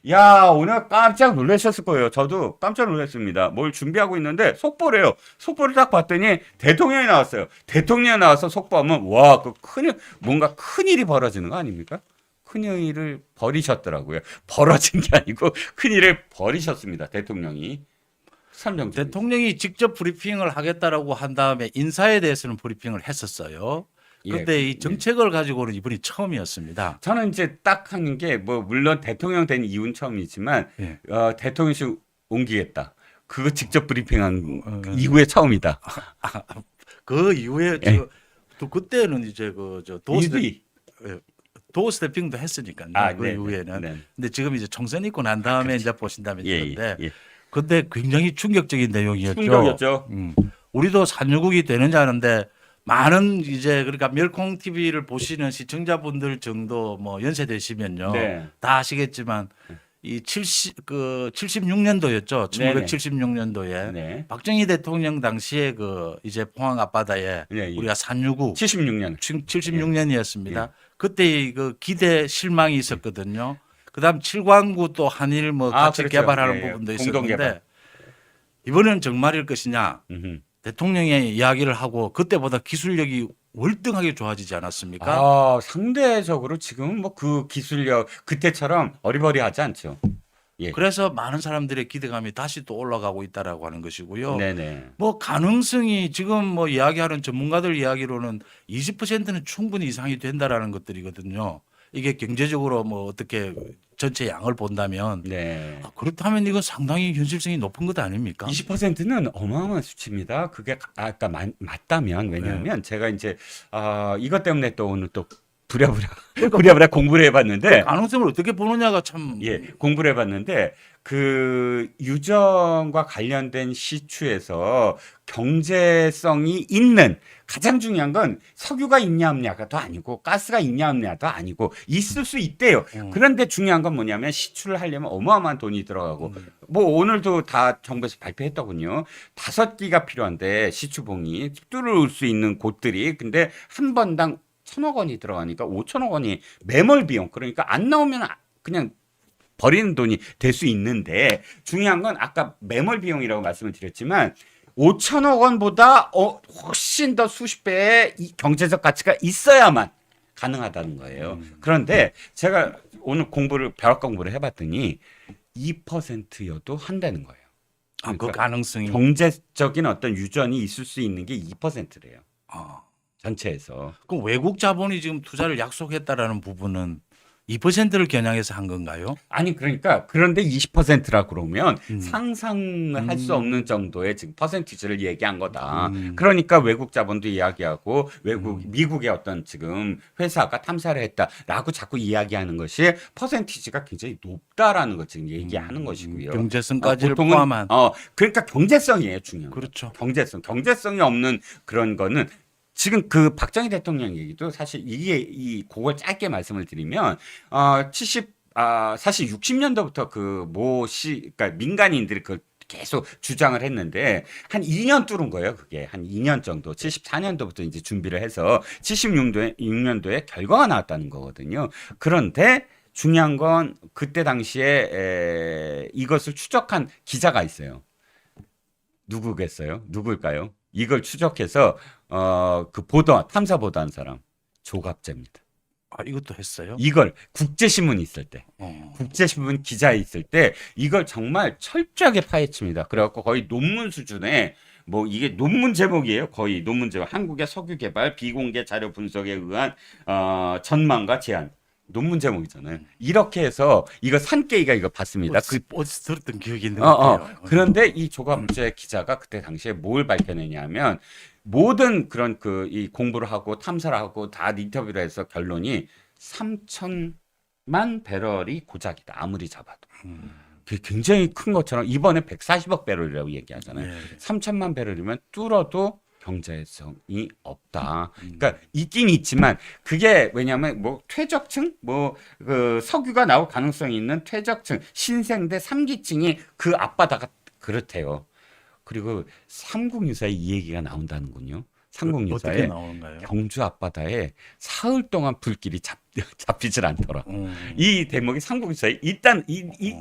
야, 오늘 깜짝 놀라셨을 거예요. 저도 깜짝 놀랐습니다. 뭘 준비하고 있는데 속보래요. 속보를 딱 봤더니 대통령이 나왔어요. 대통령이 나와서 속보하면 와, 그 뭔가 큰일이 벌어지는 거 아닙니까? 큰일을 벌이셨더라고요. 벌어진 게 아니고 큰일을 벌이셨습니다. 대통령이. 삼정주. 대통령이 직접 브리핑을 하겠다라고 한 다음에 인사에 대해서는 브리핑을 했었어요. 그런데 예, 이 정책을 가지고는 이번이 처음이었습니다. 저는 이제 딱 하는 게 뭐 물론 대통령 된 이후는 처음이지만 예. 대통령실 옮기겠다. 그거 직접 브리핑한 이후에 이후에 처음이다. 그 이후에 예. 또 그때는 이제 그저 도스 이뒤. 도스태핑도 했으니까요. 그 네, 이후에는. 네. 근데 지금 이제 총선 있고 난 다음에 이제 보신다면 예, 그런데 예. 근데 굉장히 충격적인 내용이었죠. 충격이었죠. 우리도 산유국이 되는지 아는데 많은 이제 그러니까 멸콩 TV를 보시는 시청자분들 정도 뭐 연세 되시면요. 네. 다 아시겠지만 이 76년도였죠. 네네. 1976년도에 네. 박정희 대통령 당시에 그 이제 포항 앞바다에 네, 예. 우리가 산유국 76년. 76년이었습니다. 그때 그 기대 실망이 있었거든요. 그다음 칠광구 또 한일 뭐 같이 그렇죠. 개발하는 예, 예. 부분도 공동 있었는데 개발. 이번엔 정말일 것이냐? 음흠. 대통령의 이야기를 하고 그때보다 기술력이 월등하게 좋아지지 않았습니까? 상대적으로 지금은 뭐 그 기술력 그때처럼 어리버리하지 않죠. 예. 그래서 많은 사람들의 기대감이 다시 또 올라가고 있다라고 하는 것이고요. 네네. 뭐 가능성이 지금 뭐 이야기하는 전문가들 이야기로는 20%는 충분히 이상이 된다라는 것들이거든요. 이게 경제적으로 뭐 어떻게 전체 양을 본다면 네. 그렇다면 이건 상당히 현실성이 높은 것 아닙니까? 20%는 어마어마한 수치입니다. 그게 아까 맞다면 왜냐하면 제가 이제 이것 때문에 또 오늘 또 부랴부랴 공부를 해봤는데 가능성을 어떻게 보느냐가 참 예, 공부를 해봤는데 그 유전과 관련된 시추에서 경제성이 있는 가장 중요한 건 석유가 있냐 없냐가 더 아니고 가스가 있냐 없냐도 아니고 있을 수 있대요. 그런데 중요한 건 뭐냐면 시추를 하려면 어마어마한 돈이 들어가고 뭐 오늘도 다 정부에서 발표했더군요. 5기가 필요한데 시추봉이 뚫을 수 있는 곳들이 근데 한 번당 1,000억 원이 들어가니까 5천억 원이 매몰 비용 그러니까 안 나오면 그냥 버리는 돈이 될 수 있는데 중요한 건 아까 매몰 비용이라고 말씀을 드렸지만 5천억 원보다 훨씬 더 수십 배의 이 경제적 가치가 있어야만 가능하다는 거예요. 그런데 제가 오늘 벼락 공부를 해봤더니 2%여도 한다는 거예요. 그 그러니까 가능성이 경제적인 어떤 유전이 있을 수 있는 게 2%래요. 아, 전체에서. 그럼 외국 자본이 지금 투자를 약속했다라는 부분은 2%를 겨냥해서 한 건가요? 아니 그러니까 그런데 20%라 그러면 상상을 할 수 없는 정도의 지금 퍼센티지를 얘기한 거다. 그러니까 외국 자본도 이야기하고 미국의 어떤 지금 회사가 탐사를 했다라고 자꾸 이야기하는 것이 퍼센티지가 굉장히 높다라는 걸 지금 얘기하는 것이고요. 경제성까지를 보통은, 포함한. 그러니까 경제성이에요 중요한 거. 그렇죠. 경제성이 없는 그런 거는 지금 그 박정희 대통령 얘기도 사실 그걸 짧게 말씀을 드리면 사실 60년도부터 그러니까 민간인들이 그걸 계속 주장을 했는데 한 2년 뚫은 거예요. 그게 한 2년 정도 74년도부터 이제 준비를 해서 76년도에 결과가 나왔다는 거거든요. 그런데 중요한 건 그때 당시에 이것을 추적한 기자가 있어요. 누굴까요? 이걸 추적해서 탐사 보도한 사람 조갑재입니다. 이것도 했어요? 이걸 국제신문 있을 때, 국제신문 기자 있을 때 이걸 정말 철저하게 파헤칩니다. 그래갖고 거의 논문 수준의 뭐 이게 논문 제목이에요. 거의 논문 제목. 한국의 석유 개발 비공개 자료 분석에 의한 전망과 제안. 논문 제목이잖아요. 이렇게 해서 이거 산케이가 이거 봤습니다. 어디서 들었던 기억이 있는 것 같아요. 그런데 이 조갑재 기자가 그때 당시에 뭘 밝혀내냐면 모든 그런 이 공부를 하고 탐사를 하고 다 인터뷰를 해서 결론이 3천만 배럴이 고작이다. 아무리 잡아도. 그게 굉장히 큰 것처럼 이번에 140억 배럴이라고 얘기하잖아요. 네. 3천만 배럴이면 뚫어도 경제성이 없다. 그러니까 있긴 있지만 그게 왜냐하면 뭐 퇴적층, 그 석유가 나올 가능성이 있는 퇴적층, 신생대 3기층이 그 앞바다가 그렇대요. 그리고 삼국유사에 이 얘기가 나온다는군요. 상공 어떻게 유자에 나오는가요? 경주 앞바다에 사흘 동안 불길이 잡히질 않더라. 음. 이 대목이 상공 유자에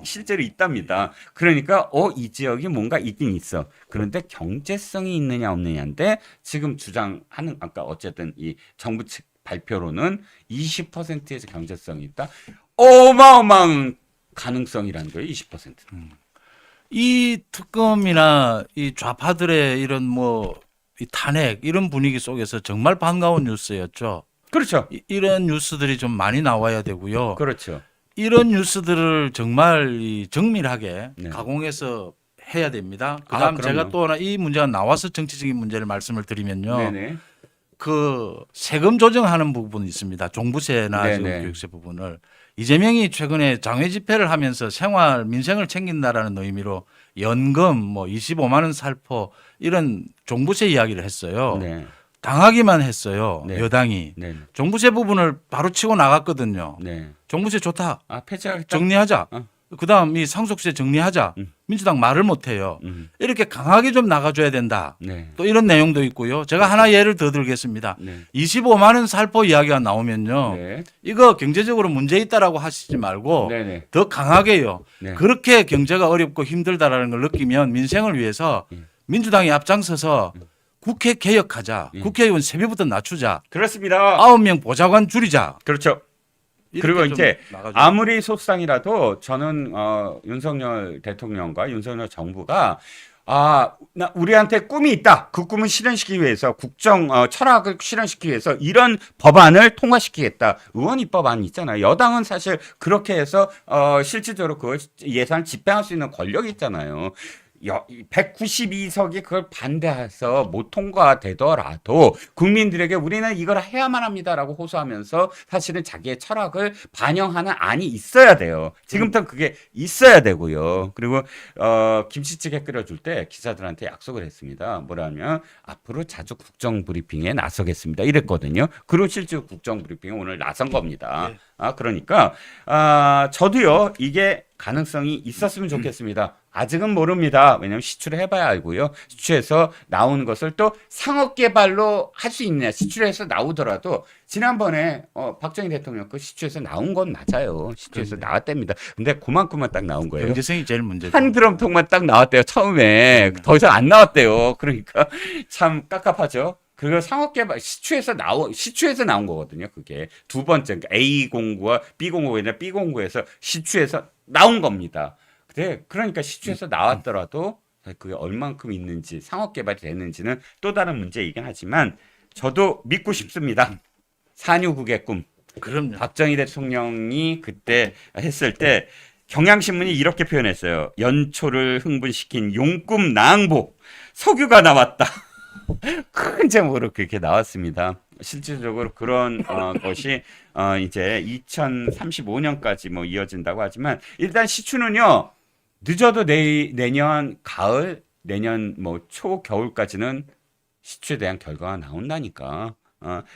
실제로 있답니다. 그러니까 이 지역이 뭔가 있긴 있어. 그런데 경제성이 있느냐 없느냐인데 지금 주장하는 아까 어쨌든 이 정부 측 발표로는 20%에서 경제성이 있다. 어마어마한 가능성이라는 거예요. 20%는. 이 특검이나 이 좌파들의 이런 뭐 이 탄핵 이런 분위기 속에서 정말 반가운 뉴스였죠. 그렇죠. 이런 뉴스들이 좀 많이 나와야 되고요. 그렇죠. 이런 뉴스들을 정말 이 정밀하게 네. 가공해서 해야 됩니다. 그다음 그럼요. 제가 또 하나 이 문제가 나와서 정치적인 문제를 말씀을 드리면요. 네네. 그 세금 조정하는 부분이 있습니다. 종부세나 네네. 지금 교육세 부분을 이재명이 최근에 장외 집회를 하면서 생활 민생을 챙긴다라는 의미로 연금 뭐 25만 원 살포 이런 종부세 이야기를 했어요. 네. 당하기만 했어요. 네. 여당이 네. 종부세 부분을 바로 치고 나갔거든요. 네. 종부세 좋다. 폐지하겠다. 정리하자. 어. 그다음 이 상속세 정리하자. 민주당 말을 못해요. 이렇게 강하게 좀 나가줘야 된다. 네. 또 이런 내용도 있고요. 제가 하나 예를 더 들겠습니다. 네. 25만 원 살포 이야기가 나오면요. 네. 이거 경제적으로 문제 있다라고 하시지 말고 네네. 더 강하게요. 네. 그렇게 경제가 어렵고 힘들다라는 걸 느끼면 민생을 위해서 민주당이 앞장서서 국회 개혁하자. 국회의원 세배부터 낮추자. 그렇습니다. 9명 보좌관 줄이자. 그렇죠. 이렇게 그리고 좀 이제 나가줘야 아무리 속상이라도 저는 윤석열 대통령과 윤석열 정부가 우리한테 꿈이 있다. 그 꿈을 실현시키기 위해서 국정 철학을 실현시키기 위해서 이런 법안을 통과시키겠다. 의원 입법안 있잖아요. 여당은 사실 그렇게 해서 실질적으로 그 예산을 집행할 수 있는 권력이 있잖아요. 192석이 그걸 반대해서 못 통과되더라도 국민들에게 우리는 이걸 해야만 합니다라고 호소하면서 사실은 자기의 철학을 반영하는 안이 있어야 돼요. 지금부터 그게 있어야 되고요. 그리고 김치찌개 끓여줄 때 기자들한테 약속을 했습니다. 뭐라면 앞으로 자주 국정 브리핑에 나서겠습니다. 이랬거든요. 그리고 실제로 국정 브리핑에 오늘 나선 겁니다. 그러니까 저도요 이게 가능성이 있었으면 좋겠습니다. 아직은 모릅니다. 왜냐하면 시추를 해봐야 알고요. 시추에서 나오는 것을 또 상업 개발로 할 수 있느냐. 시추에서 나오더라도 지난번에 박정희 대통령 그 시추에서 나온 건 맞아요. 시추에서 나왔답니다. 근데 그만큼만 딱 나온 거예요. 경제성이 제일 문제죠. 한 드럼통만 딱 나왔대요. 처음에 더 이상 안 나왔대요. 그러니까 참 깝깝하죠. 그리고 상업개발 시추에서 나온 거거든요. 그게 두 번째 그러니까 A 공구와 B 공구가 아니라 B 공구에서 시추에서 나온 겁니다. 그러니까 시추에서 나왔더라도 그게 얼만큼 있는지 상업개발이 됐는지는 또 다른 문제이긴 하지만 저도 믿고 싶습니다. 산유국의 꿈. 그럼요. 박정희 대통령이 그때 했을 때 경향신문이 이렇게 표현했어요. 연초를 흥분시킨 용꿈 나항복 석유가 나왔다. 큰 제목으로 그렇게 나왔습니다. 실질적으로 그런 것이 이제 2035년까지 뭐 이어진다고 하지만 일단 시추는요 늦어도 내년 가을 내년 뭐 초겨울까지는 시추에 대한 결과가 나온다니까.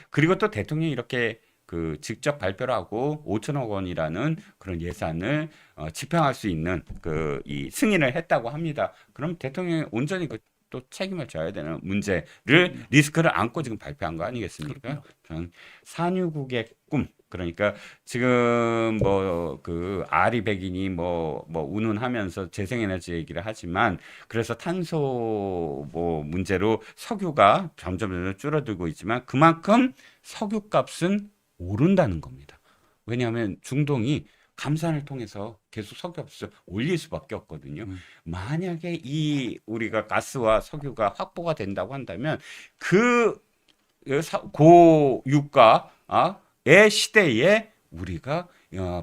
그리고 또 대통령이 이렇게 그 직접 발표를 하고 5천억 원이라는 그런 예산을 집행할 수 있는 그 이 승인을 했다고 합니다. 그럼 대통령이 온전히 또 책임을 져야 되는 문제를 리스크를 안고 지금 발표한 거 아니겠습니까? 저는 산유국의 꿈. 그러니까 지금 뭐 그 아리백인이 뭐 운운하면서 재생에너지 얘기를 하지만 그래서 탄소 뭐 문제로 석유가 점점 줄어들고 있지만 그만큼 석유값은 오른다는 겁니다. 왜냐하면 중동이 감산을 통해서 계속 석유값을 올릴 수밖에 없거든요. 만약에 우리가 가스와 석유가 확보가 된다고 한다면 그 고유가의 시대에 우리가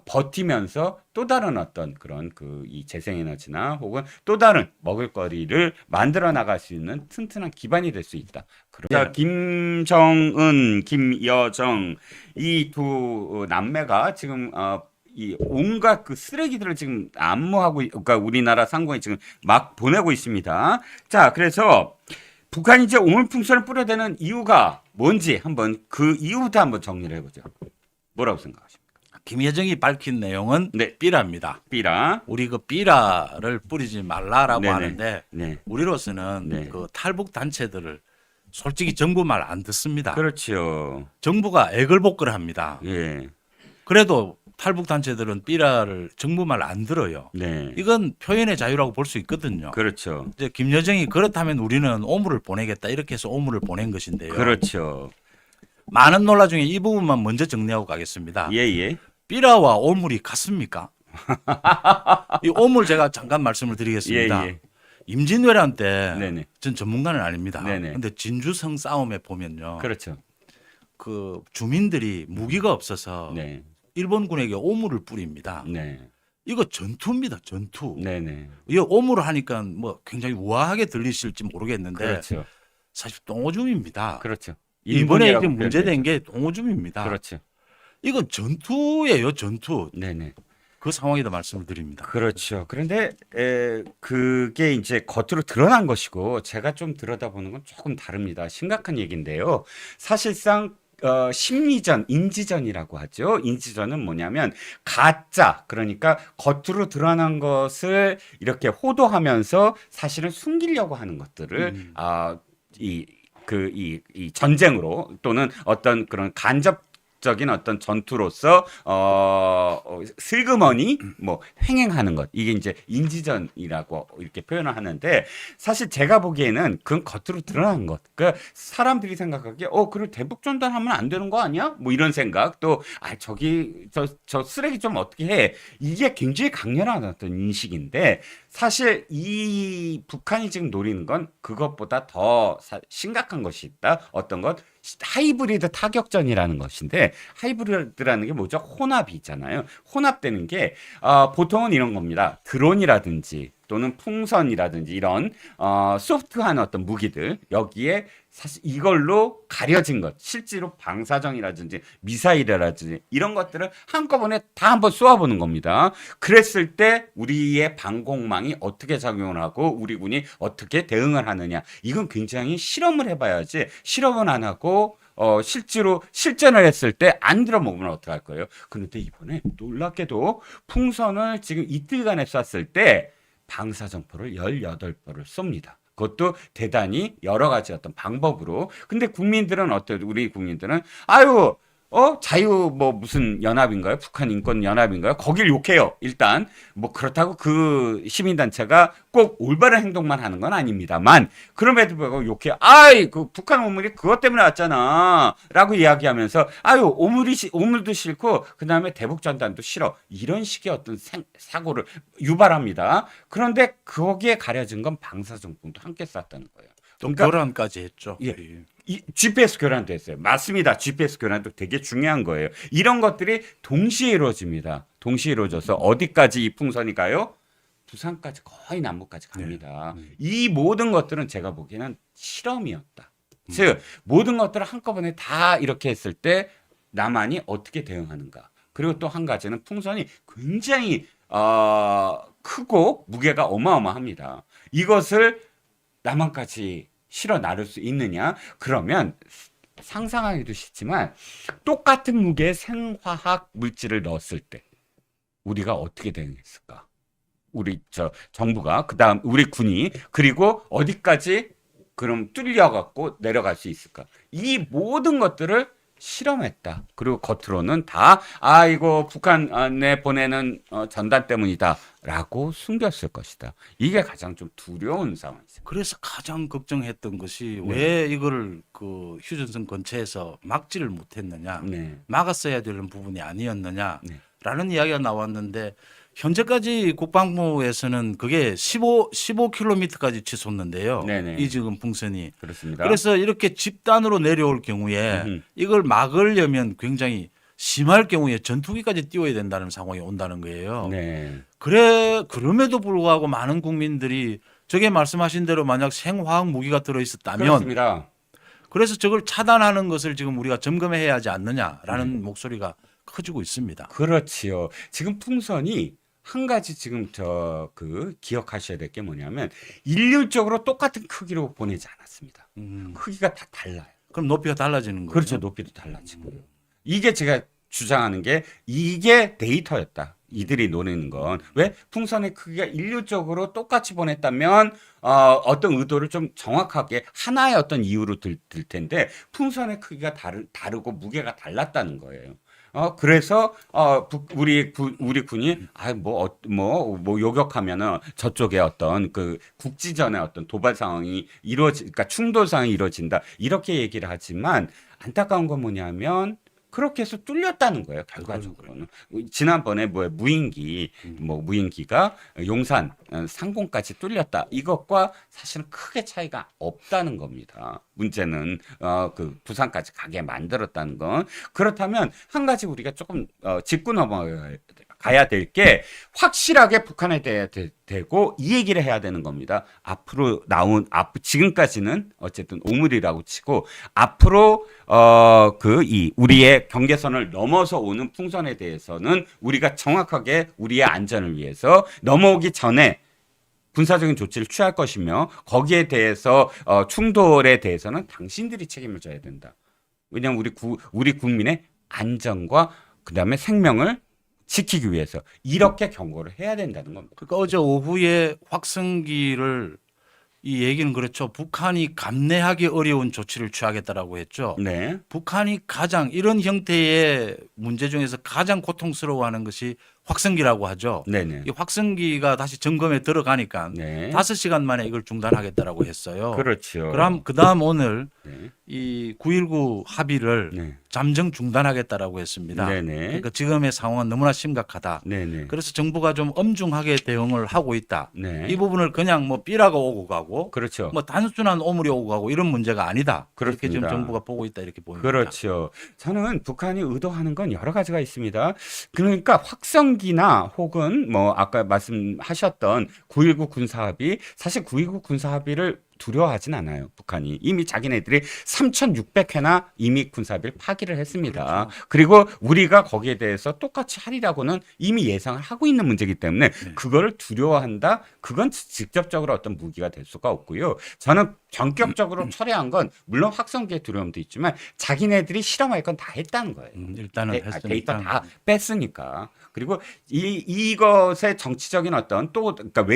버티면서 또 다른 어떤 그런 이 재생에너지나 혹은 또 다른 먹을거리를 만들어 나갈 수 있는 튼튼한 기반이 될 수 있다. 그러니까 김정은, 김여정 이 두 남매가 지금 이 온갖 그 쓰레기들을 지금 안무하고 그러니까 우리나라 상공에 지금 막 보내고 있습니다. 자, 그래서 북한이 이제 오물풍선을 뿌려대는 이유가 뭔지 한번 그 이유부터 한번 정리를 해보죠. 뭐라고 생각하십니까? 김여정이 밝힌 내용은 네. 삐라입니다. 삐라. 우리 그 삐라를 뿌리지 말라라고 네네. 하는데 네. 우리로서는 네. 그 탈북 단체들을 솔직히 정부 말 안 듣습니다. 그렇죠. 정부가 애걸복걸합니다. 예. 그래도 탈북 단체들은 삐라를 정부 말 안 들어요. 네. 이건 표현의 자유라고 볼 수 있거든요. 그렇죠. 이제 김여정이 그렇다면 우리는 오물을 보내겠다 이렇게 해서 오물을 보낸 것인데요. 그렇죠. 많은 논란 중에 이 부분만 먼저 정리하고 가겠습니다. 예, 예. 삐라와 오물이 같습니까? 이 오물 제가 잠깐 말씀을 드리겠습니다. 예, 예. 임진왜란 때 네네. 전 전문가는 아닙니다. 네네. 근데 진주성 싸움에 보면요. 그렇죠. 그 주민들이 무기가 없어서 네. 일본군에게 오물을 뿌립니다. 네. 이거 전투입니다. 전투. 네네. 이 오물을 하니까 뭐 굉장히 우아하게 들리실지 모르겠는데 그렇죠. 사실 똥오줌입니다. 그렇죠. 이번에 이제 인본이라고 문제된 게 똥오줌입니다. 그렇죠. 이건 전투예요, 전투. 네네. 그 상황이다 말씀을 드립니다. 그렇죠. 그런데 그게 이제 겉으로 드러난 것이고 제가 좀 들여다보는 건 조금 다릅니다. 심각한 얘기인데요. 사실상 심리전, 인지전이라고 하죠. 인지전은 뭐냐면 가짜, 그러니까 겉으로 드러난 것을 이렇게 호도하면서 사실은 숨기려고 하는 것들을 이 전쟁으로 또는 어떤 그런 간접적인 어떤 전투로서 슬그머니 뭐 횡행하는 것, 이게 이제 인지전이라고 이렇게 표현을 하는데, 사실 제가 보기에는 그건 겉으로 드러난 것. 그러니까 사람들이 생각하기에 그리고 대북 전단하면 안 되는 거 아니야? 뭐 이런 생각, 또 저기 저 쓰레기 좀 어떻게 해? 이게 굉장히 강렬한 어떤 인식인데, 사실 이 북한이 지금 노리는 건 그것보다 더 심각한 것이 있다. 어떤 것? 하이브리드 타격전이라는 것인데, 하이브리드라는 게 뭐죠? 혼합이 있잖아요. 혼합되는 게 보통은 이런 겁니다. 드론이라든지 또는 풍선이라든지 이런 소프트한 어떤 무기들, 여기에 사실 이걸로 가려진 것, 실제로 방사정이라든지 미사일이라든지 이런 것들을 한꺼번에 다 한번 쏘아보는 겁니다. 그랬을 때 우리의 방공망이 어떻게 작용을 하고 우리 군이 어떻게 대응을 하느냐, 이건 굉장히 실험을 해봐야지, 실험은 안 하고 실제로 실전을 했을 때 안 들어먹으면 어떡할 거예요. 그런데 이번에 놀랍게도 풍선을 지금 이틀간에 쐈을 때 방사정포를 18발을 쏩니다. 그것도 대단히 여러 가지 어떤 방법으로. 근데 국민들은 어때요? 우리 국민들은 아유 자유 뭐 무슨 연합인가요? 북한 인권 연합인가요? 거길 욕해요. 일단 뭐 그렇다고 그 시민단체가 꼭 올바른 행동만 하는 건 아닙니다만, 그럼에도 불구하고 욕해요. 아이 그 북한 오물이 그것 때문에 왔잖아라고 이야기하면서 아유 오물도 싫고 그 다음에 대북 전단도 싫어, 이런 식의 어떤 사고를 유발합니다. 그런데 거기에 가려진 건 방사정풍도 함께 쐈다는 거예요. 또 그러니까 교란까지 했죠. 예. 이 GPS 교란도 했어요. 맞습니다. GPS 교란도 되게 중요한 거예요. 이런 것들이 동시에 이루어집니다. 동시에 이루어져서 어디까지 이 풍선이 가요? 부산까지, 거의 남부까지 갑니다. 이 모든 것들은 제가 보기에는 실험이었다. 즉 모든 것들을 한꺼번에 다 이렇게 했을 때 남한이 어떻게 대응하는가. 그리고 또 한 가지는 풍선이 굉장히 크고 무게가 어마어마합니다. 이것을 남한까지 실어 나를 수 있느냐? 그러면 상상하기도 쉽지만 똑같은 무게의 생화학 물질을 넣었을 때 우리가 어떻게 대응했을까? 우리 정부가, 그다음 우리 군이, 그리고 어디까지 그럼 뚫려갖고 내려갈 수 있을까? 이 모든 것들을 실험했다. 그리고 겉으로는 다 이거 북한에 보내는 전단 때문이다라고 숨겼을 것이다. 이게 가장 좀 두려운 상황이죠. 그래서 가장 걱정했던 것이 네. 왜 이거를 그 휴전선 근처에서 막지를 못했느냐, 네. 막았어야 되는 부분이 아니었느냐라는 네. 이야기가 나왔는데, 현재까지 국방부에서는 그게 15km까지 치솟는데요. 네네. 이 지금 풍선이. 그렇습니다. 그래서 이렇게 집단으로 내려올 경우에 음흠. 이걸 막으려면 굉장히 심할 경우에 전투기까지 띄워야 된다는 상황이 온다는 거예요. 네. 그럼에도 불구하고 많은 국민들이 저게 말씀하신 대로 만약 생화학 무기가 들어있었다면, 그렇습니다. 그래서 저걸 차단하는 것을 지금 우리가 점검해야 하지 않느냐라는 목소리가 커지고 있습니다. 그렇지요. 지금 풍선이 한 가지 지금 기억하셔야 될 게 뭐냐면, 일률적으로 똑같은 크기로 보내지 않았습니다. 크기가 다 달라요. 그럼 높이가 달라지는 거죠. 그렇죠. 높이도 달라지고요. 이게 제가 주장하는 게 이게 데이터였다. 이들이 노리는 건 왜 풍선의 크기가 일률적으로 똑같이 보냈다면 어떤 의도를 좀 정확하게 하나의 어떤 이유로 들 텐데 풍선의 크기가 다르고 무게가 달랐다는 거예요. 그래서 우리 군이 뭐 요격하면은 저쪽에 어떤 그 국지전의 어떤 도발 상황이 그러니까 충돌 상황이 이루어진다 이렇게 얘기를 하지만 안타까운 건 뭐냐면 그렇게 해서 뚫렸다는 거예요, 결과적으로는. 지난번에 무인기가 용산 상공까지 뚫렸다. 이것과 사실은 크게 차이가 없다는 겁니다. 문제는 그 부산까지 가게 만들었다는 건. 그렇다면 한 가지 우리가 조금 짚고 넘어가야 될 게 확실하게 북한에 대해 되고 이 얘기를 해야 되는 겁니다. 앞으로 지금까지는 어쨌든 오물이라고 치고 앞으로 우리의 경계선을 넘어서 오는 풍선에 대해서는 우리가 정확하게 우리의 안전을 위해서 넘어오기 전에 군사적인 조치를 취할 것이며 거기에 대해서 충돌에 대해서는 당신들이 책임을 져야 된다. 왜냐하면 우리 국민의 안전과 그다음에 생명을 지키기 위해서 이렇게 경고를 해야 된다는 겁니다. 그러니까 어제 오후에 확성기를 이 얘기는 그렇죠. 북한이 감내하기 어려운 조치를 취하겠다라고 했죠. 네. 북한이 가장 이런 형태의 문제 중에서 가장 고통스러워하는 것이 확성기라고 하죠. 네네. 이 확성기가 다시 점검에 들어가니까 네. 5시간 만에 이걸 중단하겠다라고 했어요. 그렇죠. 그럼 그다음 오늘 네. 이 9.19 합의를 네. 잠정 중단하겠다라고 했습니다. 네네. 그러니까 지금의 상황은 너무나 심각하다. 네네. 그래서 정부가 좀 엄중하게 대응을 하고 있다. 네. 이 부분을 그냥 뭐 삐라가 오고 가고 그렇죠. 뭐 단순한 오물이 오고 가고 이런 문제가 아니다. 이렇게 지금 그렇습니다. 정부가 보고 있다 이렇게 보입니다. 그렇죠. 저는 북한이 의도하는 건 여러 가지가 있습니다. 그러니까 확성기나 혹은 뭐 아까 말씀하셨던 9.19 군사합의, 사실 9.19 군사합의를 두려워하진 않아요. 북한이 이미 자기네들이 3,600회나 이미 군사합의를 파기를 했습니다. 그렇죠. 그리고 우리가 거기에 대해서 똑같이 하리라고는 이미 예상을 하고 있는 문제이기 때문에 그거를 두려워한다. 그건 직접적으로 어떤 무기가 될 수가 없고요. 저는 전격적으로 철회한 건 물론 확성기의 두려움도 있지만 자기네들이 실험할 건 다 했다는 거예요. 일단은 데이터 했으니까. 다 뺐으니까. 그리고 이것의 정치적인 어떤 그러니까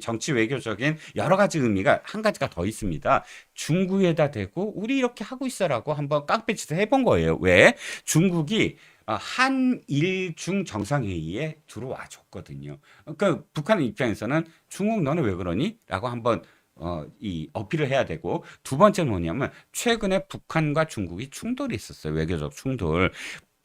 정치 외교적인 여러 가지 의미가 한 가지가 더 있습니다. 중국에다 대고 우리 이렇게 하고 있어라고 한번 깡패짓을 해본 거예요. 왜? 중국이 한일중 정상회의에 들어와 줬거든요. 그러니까 북한 입장에서는 중국 너는 왜 그러니? 라고 한번 이 어필을 해야 되고 두 번째는 뭐냐면 최근에 북한과 중국이 충돌이 있었어요. 외교적 충돌.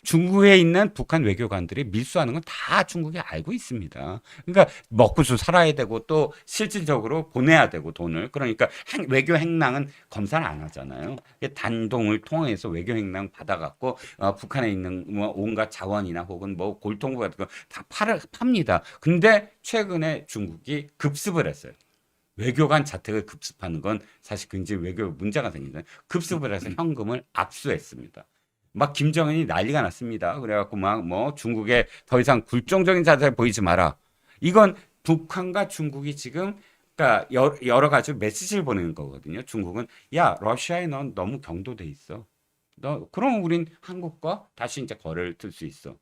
중국에 있는 북한 외교관들이 밀수하는 건 다 중국이 알고 있습니다. 그러니까 먹고서 살아야 되고 또 실질적으로 보내야 되고 돈을. 그러니까 외교 행랑은 검사를 안 하잖아요. 단동을 통해서 외교 행랑 받아갖고 북한에 있는 뭐 온갖 자원이나 혹은 뭐 골동품 같은 거 다 팝니다. 근데 최근에 중국이 급습을 했어요. 외교관 자택을 급습하는 건 사실 굉장히 외교 문제가 생긴다. 급습을 해서 현금을 압수했습니다. 막 김정은이 난리가 났습니다. 그래갖고 막 뭐 중국에 더 이상 굴종적인 자세를 보이지 마라. 이건 북한과 중국이 지금 그러니까 여러 가지 메시지를 보내는 거거든요. 중국은 야 러시아에 넌 너무 경도돼 있어. 그럼 우린 한국과 다시 이제 거래를 틀 수 있어.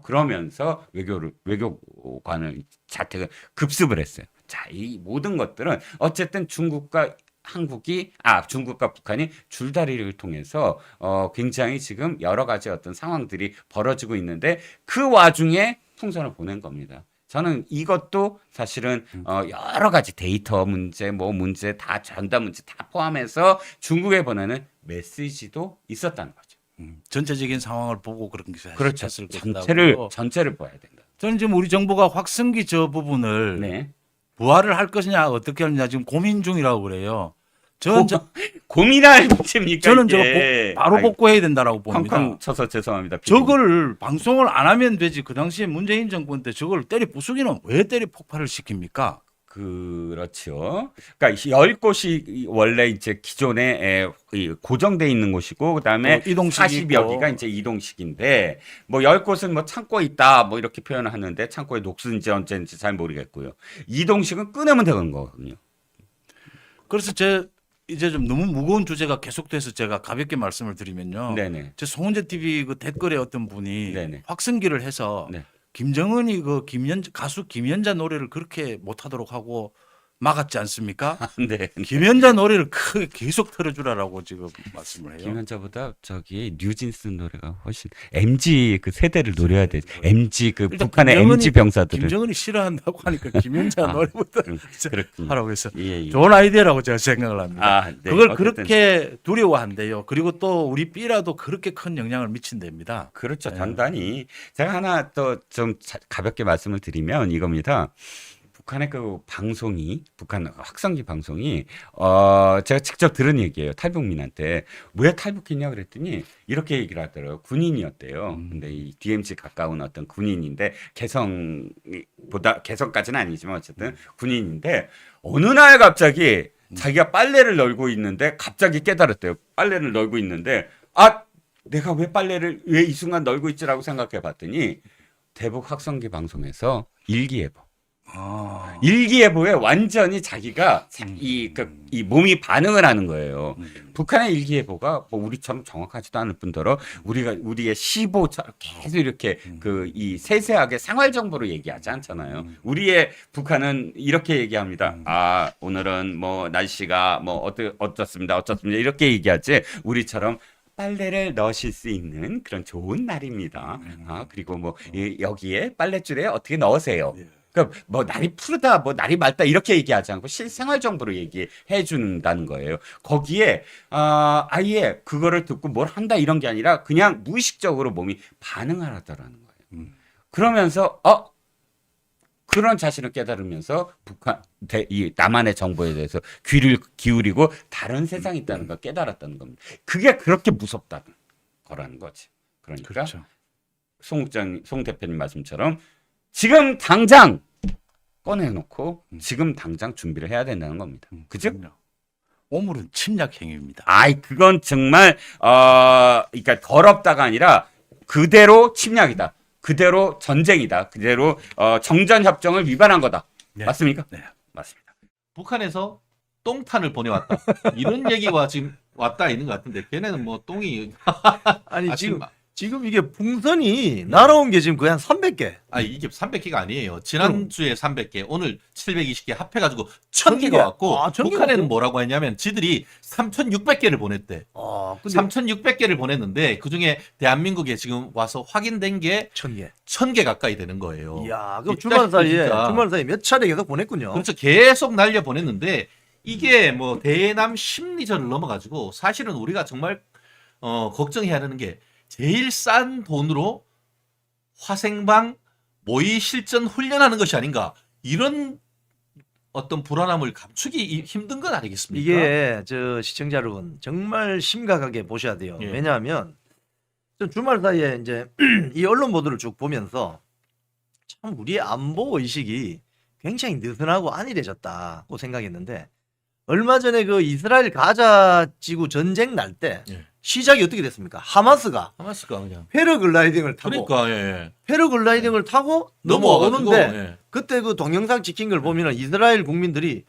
그러면서 외교관을 자택을 급습을 했어요. 자, 이 모든 것들은 어쨌든 중국과 북한이 줄다리를 통해서 굉장히 지금 여러 가지 어떤 상황들이 벌어지고 있는데 그 와중에 풍선을 보낸 겁니다. 저는 이것도 사실은 여러 가지 데이터 문제, 뭐 문제 다 전달 문제 다 포함해서 중국에 보내는 메시지도 있었다는 거죠. 전체적인 상황을 보고 그런 게 그렇죠. 했을 것이다고요. 전체를 봐야 된다. 저는 지금 우리 정부가 확성기 저 부분을 네. 부활을 할 것이냐 어떻게 하느냐 지금 고민 중이라고 그래요. 고민할 문제입니까? 저는 이게? 바로 복구해야 된다라고 봅니다. 쾅쾅 쳐서 죄송합니다. 피디님. 저걸 방송을 안 하면 되지. 그 당시에 문재인 정권 때 저걸 때리 부수기는 왜 때리 폭발을 시킵니까? 그렇죠. 그러니까 10곳이 원래 이제 기존에 고정돼 있는 곳이고 그다음에 이동식이 40여 기가 이제 이동식인데 뭐 10곳은 뭐 창고에 있다 뭐 이렇게 표현을 하는데 창고에 녹슨지 언제인지 잘 모르겠고요. 이동식은 끊으면 되는 거거든요. 그래서 이제 좀 너무 무거운 주제가 계속돼서 제가 가볍게 말씀을 드리면요. 네네. 제 송은재 TV 그 댓글에 어떤 분이 네네. 확성기를 해서 네. 김정은이 그 가수 김연자 노래를 그렇게 못하도록 하고 막았지 않습니까? 네. 김연자 노래를 크게 계속 틀어주라라고 지금 말씀을 해요. 김연자보다 저기 뉴진스 노래가 훨씬 MG 그 세대를 노려야 돼. MG 그 일단 북한의 MG 병사들을. 김정은이 싫어한다고 하니까 김연자 아, 노래부터 그렇군요. 하라고 해서 예, 예. 좋은 아이디어라고 제가 생각을 합니다. 아, 네. 그걸 어쨌든 그렇게 두려워한대요. 그리고 또 우리 B라도 그렇게 큰 영향을 미친답니다. 그렇죠. 네. 단단히. 제가 하나 또 좀 가볍게 말씀을 드리면 이겁니다. 북한의 그 방송이, 북한 확성기 방송이, 제가 직접 들은 얘기예요. 탈북민한테. 왜 탈북했냐 그랬더니 이렇게 얘기를 하더라고요. 군인이었대요. 근데 이 DMZ 가까운 어떤 군인인데, 개성까지는 아니지만 어쨌든 군인인데, 어느 날 갑자기 자기가 빨래를 널고 있는데, 갑자기 깨달았대요. 빨래를 널고 있는데, 아! 내가 왜 이 순간 널고 있지라고 생각해 봤더니, 대북 확성기 방송에서 일기예보. 일기예보에 완전히 자기가 이 몸이 반응을 하는 거예요. 북한의 일기예보가 뭐 우리처럼 정확하지도 않을 뿐더러 우리의 시보처럼 계속 이렇게 이 세세하게 생활 정보로 얘기하지 않잖아요. 우리의 북한은 이렇게 얘기합니다. 아, 오늘은 뭐 날씨가 뭐 어떻습니다. 이렇게 얘기하지. 우리처럼 빨래를 넣으실 수 있는 그런 좋은 날입니다. 그리고 뭐 여기에 빨랫줄에 어떻게 넣으세요. 그러니까 뭐 날이 푸르다, 뭐 날이 맑다 이렇게 얘기하지 않고 실생활 정보로 얘기해 준다는 거예요. 거기에 아예 그거를 듣고 뭘 한다 이런 게 아니라 그냥 무의식적으로 몸이 반응을 하더라는 거예요. 그러면서 그런 자신을 깨달으면서 이 남한의 정보에 대해서 귀를 기울이고 다른 세상이 있다는 걸 깨달았다는 겁니다. 그게 그렇게 무섭다는 거라는 거지. 그러니까 그렇죠. 송 대표님 말씀처럼 지금 당장 꺼내놓고 지금 당장 준비를 해야 된다는 겁니다. 그죠? 오물은 침략 행위입니다. 그건 정말 그러니까 더럽다가 아니라 그대로 침략이다. 그대로 전쟁이다. 그대로 정전협정을 위반한 거다. 네. 맞습니까? 네. 맞습니다. 북한에서 똥탄을 보내왔다. 이런 얘기가 지금 왔다 있는 것 같은데 걔네는 뭐 똥이 아니 지금 지금 이게 풍선이 날아온 게 지금 거의 한 300개. 이게 300개가 아니에요. 지난주에 300개, 오늘 720개 합해가지고 1000개가 왔고 1000개 북한에는 왔어요? 뭐라고 했냐면 지들이 3600개를 보냈대. 근데 3600개를 보냈는데 그중에 대한민국에 지금 와서 확인된 게 1000개. 1000개 가까이 되는 거예요. 이야, 그럼 이 주말 사이에 진짜. 몇 차례 계속 보냈군요. 그렇죠. 계속 날려 보냈는데 이게 뭐 대남 심리전을 넘어가지고 사실은 우리가 정말 걱정해야 하는 게 제일 싼 돈으로 화생방 모의 실전 훈련하는 것이 아닌가 이런 어떤 불안함을 감추기 힘든 건 아니겠습니까? 이게 저 시청자 여러분 정말 심각하게 보셔야 돼요. 예. 왜냐하면 좀 주말 사이에 이제 이 언론 보도를 쭉 보면서 참 우리의 안보 의식이 굉장히 느슨하고 안일해졌다고 생각했는데 얼마 전에 그 이스라엘 가자 지구 전쟁 날 때 예. 시작이 어떻게 됐습니까? 하마스가 그냥 패러글라이딩을 타고 그러니까 예. 패러글라이딩을 타고 넘어와가지고 넘어오는데 예. 그때 그 동영상 찍힌 걸 보면은 이스라엘 국민들이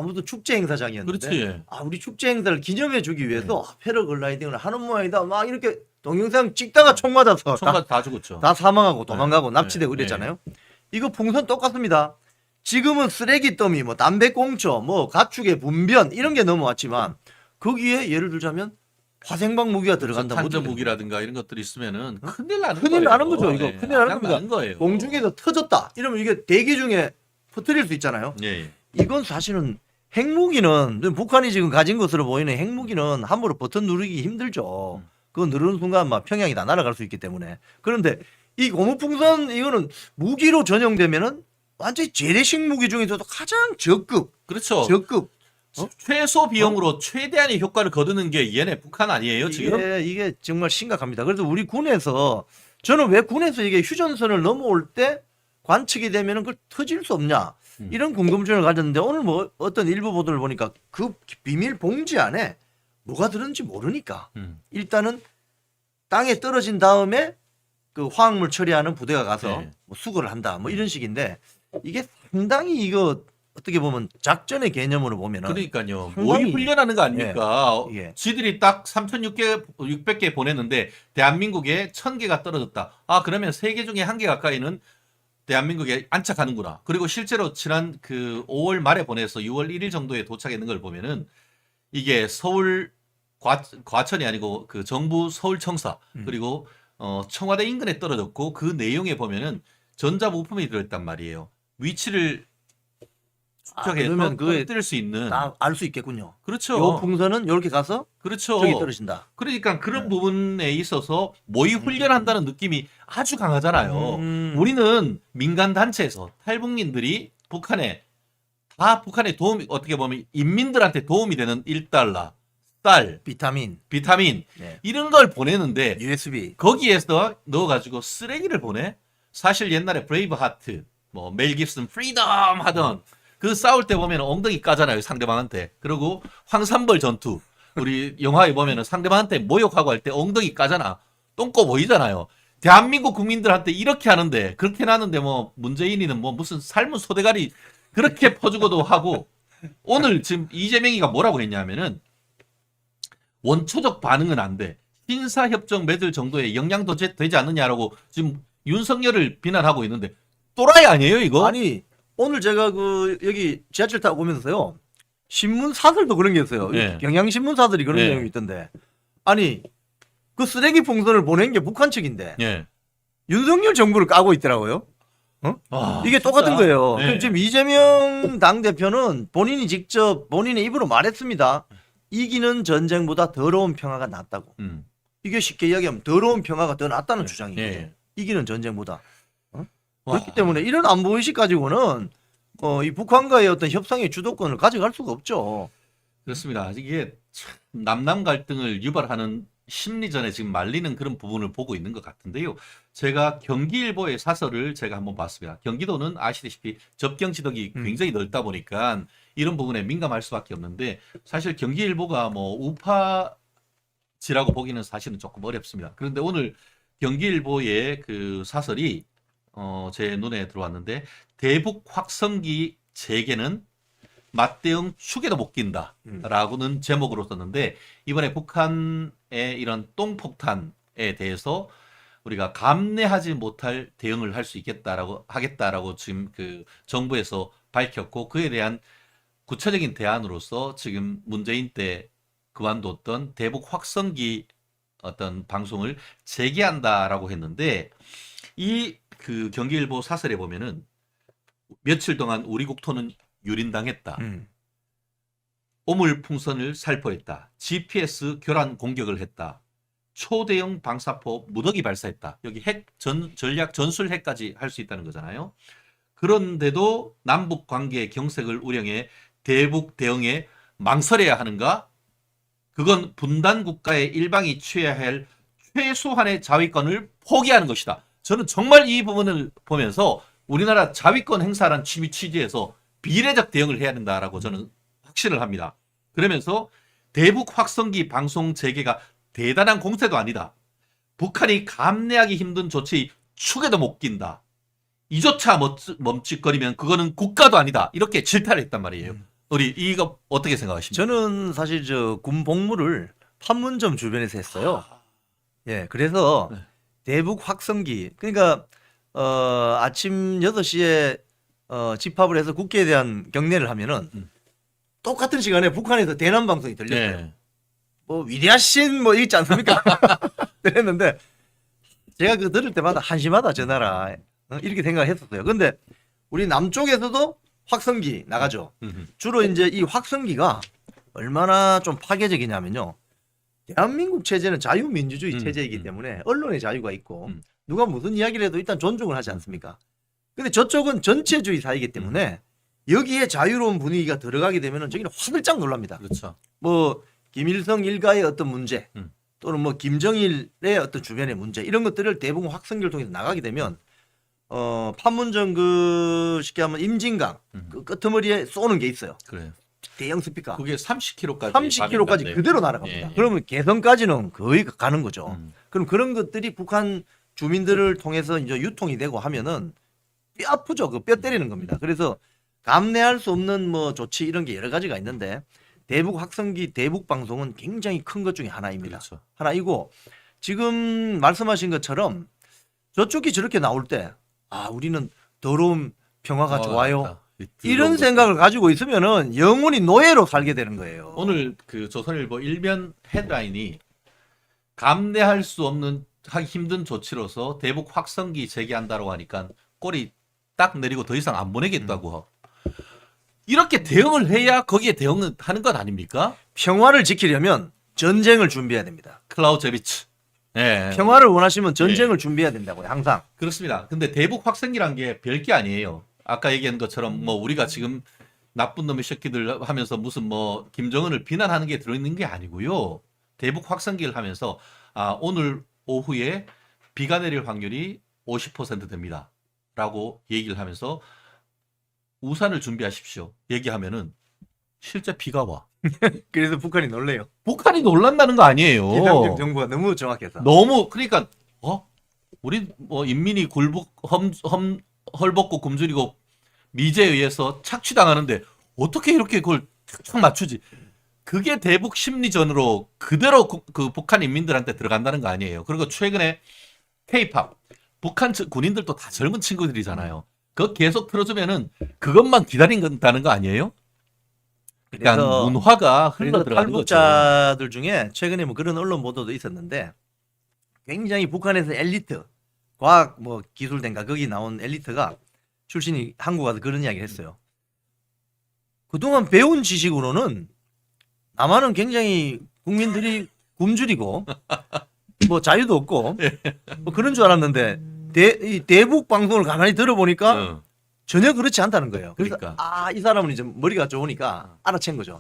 무슨 축제 행사장이었는데 그렇지. 예. 우리 축제 행사를 기념해 주기 위해서 패러글라이딩을 하는 모양이다 막 이렇게 동영상 찍다가 총 맞아서 총까지 다 죽었죠. 다 사망하고 도망가고 네. 납치되고 이랬잖아요. 이거 풍선 똑같습니다. 지금은 쓰레기 더미 뭐 담배꽁초 뭐 가축의 분변 이런 게 넘어왔지만 거기에 예를 들자면 화생방 무기가 들어간다. 탄저 무기라든가 이런 것들이 있으면은 큰일 나는 큰일 거예요. 나는 거죠, 이거. 예. 큰일 나는 나는 겁니다. 거예요. 공중에서 터졌다. 이러면 이게 대기 중에 퍼뜨릴 수 있잖아요. 예, 예. 이건 사실은 핵무기는 북한이 지금 가진 것으로 보이는 핵무기는 함부로 버튼 누르기 힘들죠. 그거 누르는 순간 막 평양이 다 날아갈 수 있기 때문에. 그런데 이 고무풍선 이거는 무기로 전용되면은 완전히 재래식 무기 중에서도 가장 저급, 그렇죠. 저급. 최소 비용으로 최대한의 효과를 거두는 게 얘네 북한 아니에요 지금? 이게 정말 심각합니다. 그래서 우리 군에서 저는 왜 군에서 이게 휴전선을 넘어올 때 관측이 되면은 그걸 터질 수 없냐 이런 궁금증을 가졌는데 오늘 뭐 어떤 일부 보도를 보니까 그 비밀 봉지 안에 뭐가 들었는지 모르니까 일단은 땅에 떨어진 다음에 그 화학물 처리하는 부대가 가서 네. 뭐 수거를 한다 뭐 이런 식인데 이게 상당히 이거 어떻게 보면 작전의 개념으로 보면은 그러니까요. 상당히- 모의 훈련하는 거 아닙니까? 예. 지들이 딱 3,600개 보냈는데 대한민국에 1,000개가 떨어졌다. 아, 그러면 3개 중에 1개 가까이는 대한민국에 안착하는구나. 그리고 실제로 지난 그 5월 말에 보내서 6월 1일 정도에 도착했는 걸 보면은 이게 서울 과천이 아니고 그 정부 서울청사 그리고 청와대 인근에 떨어졌고 그 내용에 보면은 전자부품이 들어있단 말이에요. 위치를 추적해서 그러면 그거에 떨어뜨릴 수 있는. 다 알 수 있겠군요. 그렇죠. 요 풍선은 이렇게 가서 그렇죠. 저기 떨어진다. 그러니까 그런 부분에 있어서 모의 훈련한다는 느낌이 아주 강하잖아요. 우리는 민간 단체에서 탈북민들이 북한에 도움이 어떻게 보면 인민들한테 도움이 되는 1달러, 쌀, 비타민, 비타민 네. 이런 걸 보내는데 USB. 거기에서 넣어가지고 쓰레기를 보내. 사실 옛날에 브레이브 하트, 뭐 멜 깁슨 프리덤 하던 그 싸울 때 보면 엉덩이 까잖아요 상대방한테. 그리고 황산벌 전투 우리 영화에 보면은 상대방한테 모욕하고 할 때 엉덩이 까잖아. 똥꼬 보이잖아요. 대한민국 국민들한테 이렇게 하는데 그렇게 하는데 뭐 문재인이는 뭐 무슨 삶은 소대가리 그렇게 퍼주고도 하고 오늘 지금 이재명이가 뭐라고 했냐면은 원초적 반응은 안 돼. 신사협정 맺을 정도의 역량도 되지 않느냐라고 지금 윤석열을 비난하고 있는데 또라이 아니에요 이거? 아니 오늘 제가 그 여기 지하철 타고 오면서요 신문 사설도 그런 게 있어요. 네. 경향신문 사설이 그런 네. 내용이 있던데 아니 그 쓰레기 풍선을 보낸 게 북한 측인데 예. 윤석열 정부를 까고 있더라고요. 아, 이게 진짜. 똑같은 거예요. 네. 그럼 지금 이재명 당대표는 본인이 직접 본인의 입으로 말했습니다. 이기는 전쟁보다 더러운 평화가 낫다고. 음. 이게 쉽게 이야기하면 더러운 평화가 더 낫다는 주장이에요. 예. 이기는 전쟁보다. 와. 그렇기 때문에 이런 안보의식 가지고는 이 북한과의 어떤 협상의 주도권을 가져갈 수가 없죠. 그렇습니다. 이게 참 남남 갈등을 유발하는 심리전에 지금 말리는 그런 부분을 보고 있는 것 같은데요. 제가 경기일보의 사설을 제가 한번 봤습니다. 경기도는 아시다시피 접경 지역이 굉장히 넓다 보니까 이런 부분에 민감할 수밖에 없는데 사실 경기일보가 뭐 우파지라고 보기는 사실은 조금 어렵습니다. 그런데 오늘 경기일보의 그 사설이 제 눈에 들어왔는데 대북 확성기 재개는 맞대응 축에도 못 낀다라고는 제목으로 썼는데 이번에 북한의 이런 똥폭탄에 대해서 우리가 감내하지 못할 대응을 할 수 하겠다라고 지금 그 정부에서 밝혔고 그에 대한 구체적인 대안으로서 지금 문재인 때 그만뒀던 대북 확성기 어떤 방송을 재개한다라고 했는데 이 그 경기일보 사설에 보면은 며칠 동안 우리 국토는 유린당했다. 오물풍선을 살포했다. GPS 교란 공격을 했다. 초대형 방사포 무더기 발사했다. 여기 전략 전술 핵까지 할 수 있다는 거잖아요. 그런데도 남북 관계 경색을 우려해 대북 대응에 망설여야 하는가? 그건 분단 국가의 일방이 취해야 할 최소한의 자위권을 포기하는 것이다. 저는 정말 이 부분을 보면서 우리나라 자위권 행사란 취지에서 비례적 대응을 해야 된다라고 저는 확신을 합니다. 그러면서 대북 확성기 방송 재개가 대단한 공세도 아니다. 북한이 감내하기 힘든 조치 축에도 못 낀다. 이조차 멈칫거리면 그거는 국가도 아니다. 이렇게 질타를 했단 말이에요. 우리 이거 어떻게 생각하십니까? 저는 사실 저 군 복무를 판문점 주변에서 했어요. 예, 그래서 네. 대북 확성기 그러니까 아침 6시에 집합을 해서 국회에 대한 경례를 하면은 똑같은 시간에 북한에서 대남 방송이 들렸어요. 네. 뭐 위대하신 뭐 있지 않습니까? 그랬는데 제가 그 들을 때마다 한심하다 저 나라 이렇게 생각했었어요. 근데 우리 남쪽에서도 확성기 나가죠. 주로 이제 이 확성기가 얼마나 좀 파괴적이냐면요. 대한민국 체제는 자유민주주의 체제이기 때문에 언론의 자유가 있고 누가 무슨 이야기를 해도 일단 존중을 하지 않습니까? 근데 저쪽은 전체주의 사이기 때문에 여기에 자유로운 분위기가 들어가게 되면은 저기는 화들짝 놀랍니다. 그렇죠. 뭐 김일성 일가의 어떤 문제 또는 뭐 김정일의 어떤 주변의 문제 이런 것들을 대부분 확성기를 통해서 나가게 되면 판문점 그 쉽게 하면 임진강 그 끄트머리에 쏘는 게 있어요. 그래요. 대형 스피커. 그게 30km까지 30km까지 그대로 날아갑니다. 예, 예. 그러면 개성까지는 거의 가는 거죠. 음. 그럼 그런 것들이 북한 주민들을 통해서 이제 유통이 되고 하면은 뼈 아프죠. 그 뼈 때리는 겁니다. 그래서 감내할 수 없는 뭐 조치 이런 게 여러 가지가 있는데 대북 확성기 대북 방송은 굉장히 큰 것 중에 하나입니다. 그렇죠. 하나이고 지금 말씀하신 것처럼 저쪽이 저렇게 나올 때 우리는 더러운 평화가 좋아요. 이런 생각을 가지고 있으면은 영원히 노예로 살게 되는 거예요. 오늘 그 조선일보 일면 헤드라인이 감내할 수 없는 하기 힘든 조치로서 대북 확성기 제기한다고 하니까 꼬리 딱 내리고 더 이상 안 보내겠다고. 이렇게 대응을 해야 거기에 대응을 하는 것 아닙니까? 평화를 지키려면 전쟁을 준비해야 됩니다. 클라우제비츠. 네. 평화를 원하시면 전쟁을 준비해야 된다고요. 항상. 그렇습니다. 근데 대북 확성기란 게 별게 아니에요. 아까 얘기한 것처럼 뭐 우리가 지금 나쁜 놈의 새끼들 하면서 무슨 뭐 김정은을 비난하는 게 들어있는 게 아니고요. 대북 확성기를 하면서 오늘 오후에 비가 내릴 확률이 50% 됩니다. 라고 얘기를 하면서 우산을 준비하십시오. 얘기하면은 실제 비가 와. 그래서 북한이 놀래요. 북한이 놀란다는 거 아니에요. 김영준 정부가 너무 정확해서. 너무 그러니까 우리 뭐 인민이 헐벗고 굶주리고 미제에 의해서 착취당하는데 어떻게 이렇게 그걸 탁 맞추지? 그게 대북 심리전으로 그대로 그 북한 인민들한테 들어간다는 거 아니에요. 그리고 최근에 K-팝 북한 군인들도 다 젊은 친구들이잖아요. 그거 계속 틀어주면은 그것만 기다린다는 거 아니에요? 그러니까 문화가 흘러들어가는 거죠. 탈북자들 중에 최근에 뭐 그런 언론 보도도 있었는데 굉장히 북한에서 엘리트 과학 뭐 기술대인가 거기 나온 엘리트가 출신이 한국 와서 그런 이야기를 했어요. 그동안 배운 지식으로는 남한은 굉장히 국민들이 굶주리고 뭐 자유도 없고 뭐 그런 줄 알았는데 이 대북 방송을 가만히 들어보니까 전혀 그렇지 않다는 거예요. 그래서 그러니까. 이 사람은 이제 머리가 좋으니까 알아챈 거죠.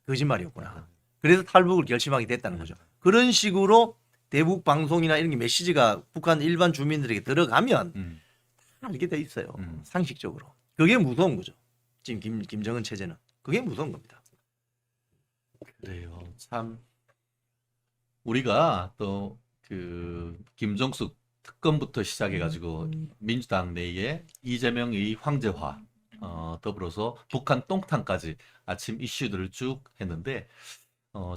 거짓말이었구나. 그래서 탈북을 결심하게 됐다는 거죠. 그런 식으로 대북 방송이나 이런 게 메시지가 북한 일반 주민들에게 들어가면 알게 돼 있어요. 상식적으로. 그게 무서운 거죠. 지금 김정은 체제는. 그게 무서운 겁니다. 그래요. 참 우리가 또 그 김정숙 특검부터 시작해가지고 민주당 내에 이재명의 황제화, 더불어서 북한 똥탕까지 아침 이슈들을 쭉 했는데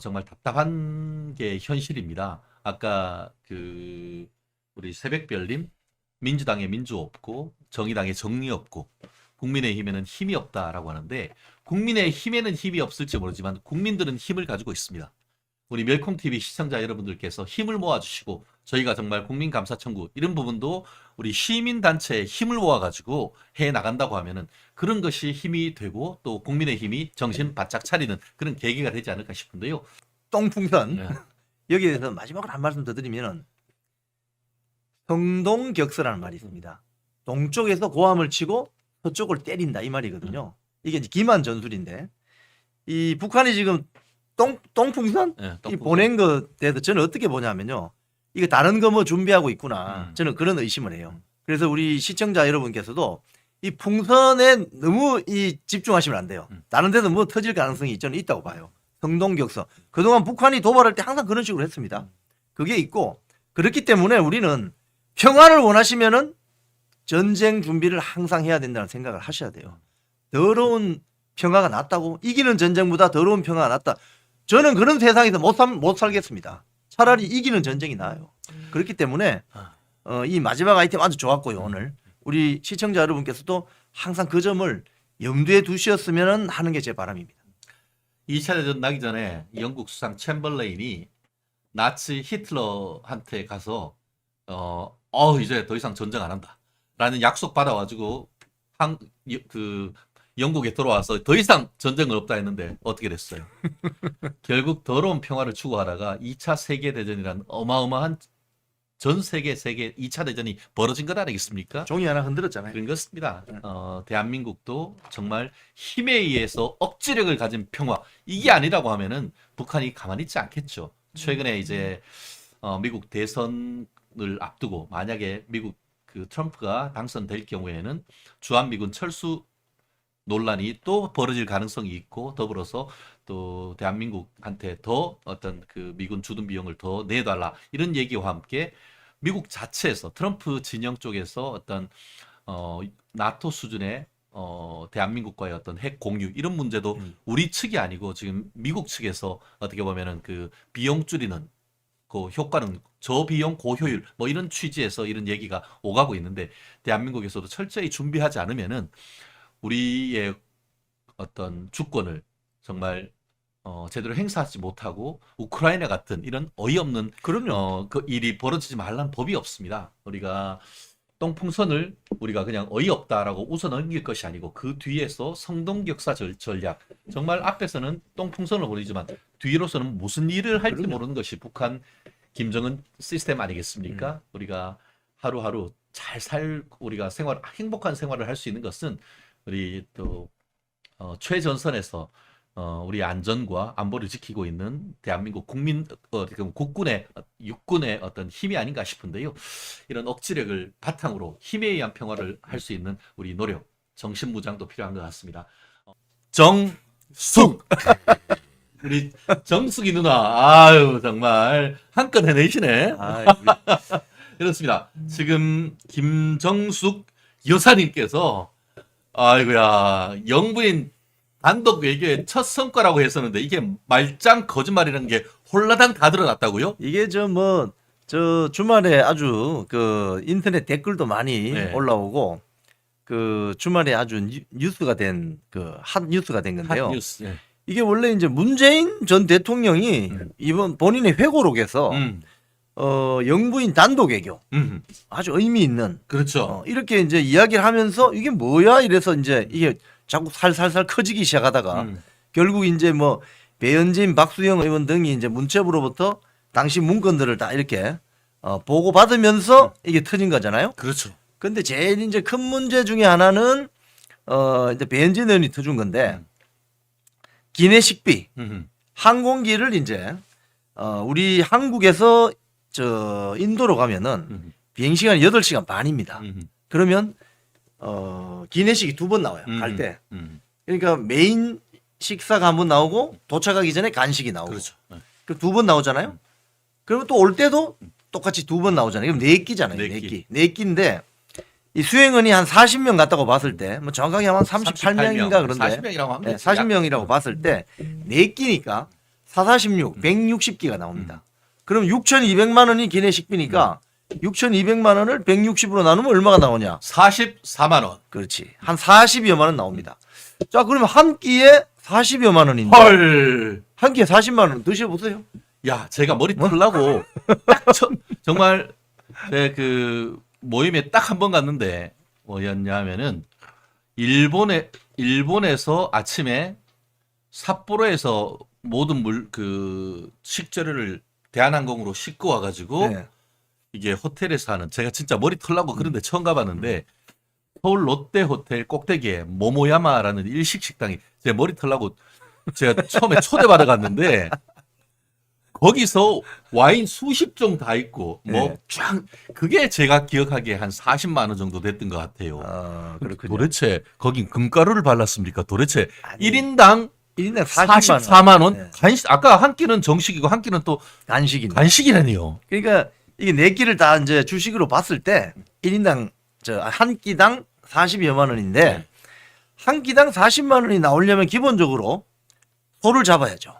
정말 답답한 게 현실입니다. 아까 그 우리 새벽별님 민주당에 민주 없고 정의당에 정의 없고 국민의힘에는 힘이 없다라고 하는데 국민의힘에는 힘이 없을지 모르지만 국민들은 힘을 가지고 있습니다. 우리 멸콩TV 시청자 여러분들께서 힘을 모아주시고 저희가 정말 국민감사청구 이런 부분도 우리 시민단체의 힘을 모아가지고 해나간다고 하면은 그런 것이 힘이 되고 또 국민의힘이 정신 바짝 차리는 그런 계기가 되지 않을까 싶은데요. 똥풍선. 네. 여기에 대해서 마지막으로 한 말씀 더 드리면 성동격서라는 말이 있습니다. 동쪽에서 고함을 치고 서쪽을 때린다 이 말이거든요. 이게 이제 기만 전술인데 이 북한이 지금 똥풍선 네, 이 보낸 것에 대해서 저는 어떻게 보냐면요. 이거 다른 거 뭐 준비하고 있구나. 저는 그런 의심을 해요. 그래서 우리 시청자 여러분께서도 이 풍선에 너무 집중하시면 안 돼요. 다른 데서 뭐 터질 가능성이 저는 있다고 봐요. 성동격서. 그동안 북한이 도발할 때 항상 그런 식으로 했습니다. 그게 있고 그렇기 때문에 우리는 평화를 원하시면은 전쟁 준비를 항상 해야 된다는 생각을 하셔야 돼요. 더러운 평화가 낫다고? 이기는 전쟁보다 더러운 평화가 낫다. 저는 그런 세상에서 못 살겠습니다. 차라리 이기는 전쟁이 나아요. 그렇기 때문에 이 마지막 아이템 아주 좋았고요. 오늘 우리 시청자 여러분께서도 항상 그 점을 염두에 두셨으면 하는 게 제 바람입니다. 2차 대전 나기 전에 영국 수상 챔벌레인이 나치 히틀러한테 가서 이제 더 이상 전쟁 안 한다 라는 약속 받아가지고 영국에 돌아와서 더 이상 전쟁은 없다 했는데 어떻게 됐어요? 결국 더러운 평화를 추구하다가 2차 세계대전이란 어마어마한 전 세계 2차 대전이 벌어진 것 아니겠습니까? 종이 하나 흔들었잖아요. 그런 것입니다. 대한민국도 정말 힘에 의해서 억지력을 가진 평화 이게 아니라고 하면은 북한이 가만히 있지 않겠죠. 최근에 이제 미국 대선을 앞두고 만약에 미국 그 트럼프가 당선될 경우에는 주한미군 철수 논란이 또 벌어질 가능성이 있고 더불어서 또 대한민국한테 더 어떤 그 미군 주둔 비용을 더 내달라 이런 얘기와 함께 미국 자체에서 트럼프 진영 쪽에서 어떤 나토 수준의 대한민국과의 어떤 핵 공유 이런 문제도 우리 측이 아니고 지금 미국 측에서 어떻게 보면은 그 비용 줄이는 그 효과는 저비용 고효율 뭐 이런 취지에서 이런 얘기가 오가고 있는데 대한민국에서도 철저히 준비하지 않으면은 우리의 어떤 주권을 정말 제대로 행사하지 못하고 우크라이나 같은 이런 어이없는 그럼요. 그 일이 벌어지지 말라는 법이 없습니다. 우리가 똥풍선을 우리가 그냥 어이없다라고 웃어 넘길 것이 아니고 그 뒤에서 성동격사 전략 정말 앞에서는 똥풍선을 보내지만 뒤로서는 무슨 일을 할지 그럼요. 모르는 것이 북한 김정은 시스템 아니겠습니까? 우리가 하루하루 우리가 행복한 생활을 할 수 있는 것은 우리 또 최전선에서 우리 안전과 안보를 지키고 있는 대한민국 국군의 육군의 어떤 힘이 아닌가 싶은데요. 이런 억지력을 바탕으로 힘에 의한 평화를 할 수 있는 우리 노력, 정신무장도 필요한 것 같습니다. 정숙 우리 정숙이 누나, 아유 정말 한 건 해내시네. 아, 그렇습니다. 지금 김정숙 여사님께서 아이고야 영부인 단독 외교의 첫 성과라고 했었는데 이게 말짱 거짓말이라는 게 홀라당 다 드러났다고요? 이게 저 주말에 아주 그 인터넷 댓글도 많이 네. 올라오고 그 주말에 아주 뉴스가 된 그 핫 뉴스가 된 건데요. 핫뉴스. 네. 이게 원래 이제 문재인 전 대통령이 이번 본인의 회고록에서 영부인 단독 외교 아주 의미 있는 그렇죠. 이렇게 이제 이야기를 하면서 이게 뭐야 이래서 이제 이게 자꾸 살살살 커지기 시작하다가 결국 이제 뭐 배현진, 박수영 의원 등이 이제 문체부로부터 당시 문건들을 다 이렇게 보고 받으면서 이게 터진 거잖아요. 그렇죠. 근데 제일 이제 큰 문제 중에 하나는 이제 배현진 의원이 터준 건데 기내식비 항공기를 이제 우리 한국에서 저 인도로 가면은 비행 시간이 8시간 반입니다. 그러면 기내식이 2번 나와요. 갈 때. 그러니까 메인 식사가 한 번 나오고 도착하기 전에 간식이 나오고. 그렇죠. 네. 그 2번 나오잖아요. 그러면 또 올 때도 똑같이 2번 나오잖아요. 그럼 4끼잖아요. 네 4끼. 4끼인데 이 수행원이 한 40명 갔다고 봤을 때 뭐 정확하게 한 38명인가 그런데 40명이라고 하면 네, 40명이라고 봤을 때 4끼니까 446, 160끼가 나옵니다. 그럼 6,200만 원이 기내식비니까 6,200만 원을 160으로 나누면 얼마가 나오냐? 44만 원. 그렇지. 한 40여만 원 나옵니다. 자, 그러면 한 끼에 40여만 원인데 헐. 한 끼에 40만 원 드셔보세요. 야, 제가 머리 털라고 딱 정말 제 그 모임에 딱 한 번 갔는데 뭐였냐면은 일본에서 아침에 삿포로에서 모든 식재료를 대한항공으로 싣고 와가지고 네. 이게 호텔에서 하는 제가 진짜 머리 털라고 그런데 처음 가봤는데 서울 롯데 호텔 꼭대기에 모모야마라는 일식 식당이 제 머리 털라고 제가 처음에 초대받아 갔는데 거기서 와인 수십 종 다 있고 뭐 쫙 그게 제가 기억하기에 한 40만 원 정도 됐던 것 같아요. 아, 그렇군요. 도대체 거긴 금가루를 발랐습니까? 도대체 아니, 1인당 1인당 40만 원. 44만 원? 네. 간식 아까 한 끼는 정식이고 한 끼는 또 간식인데. 간식이라니요. 그러니까 이게 4끼를 다 이제 주식으로 봤을 때 1인당 한 끼당 40여만 원인데 네. 한 끼당 40만 원이 나오려면 기본적으로 소를 잡아야죠.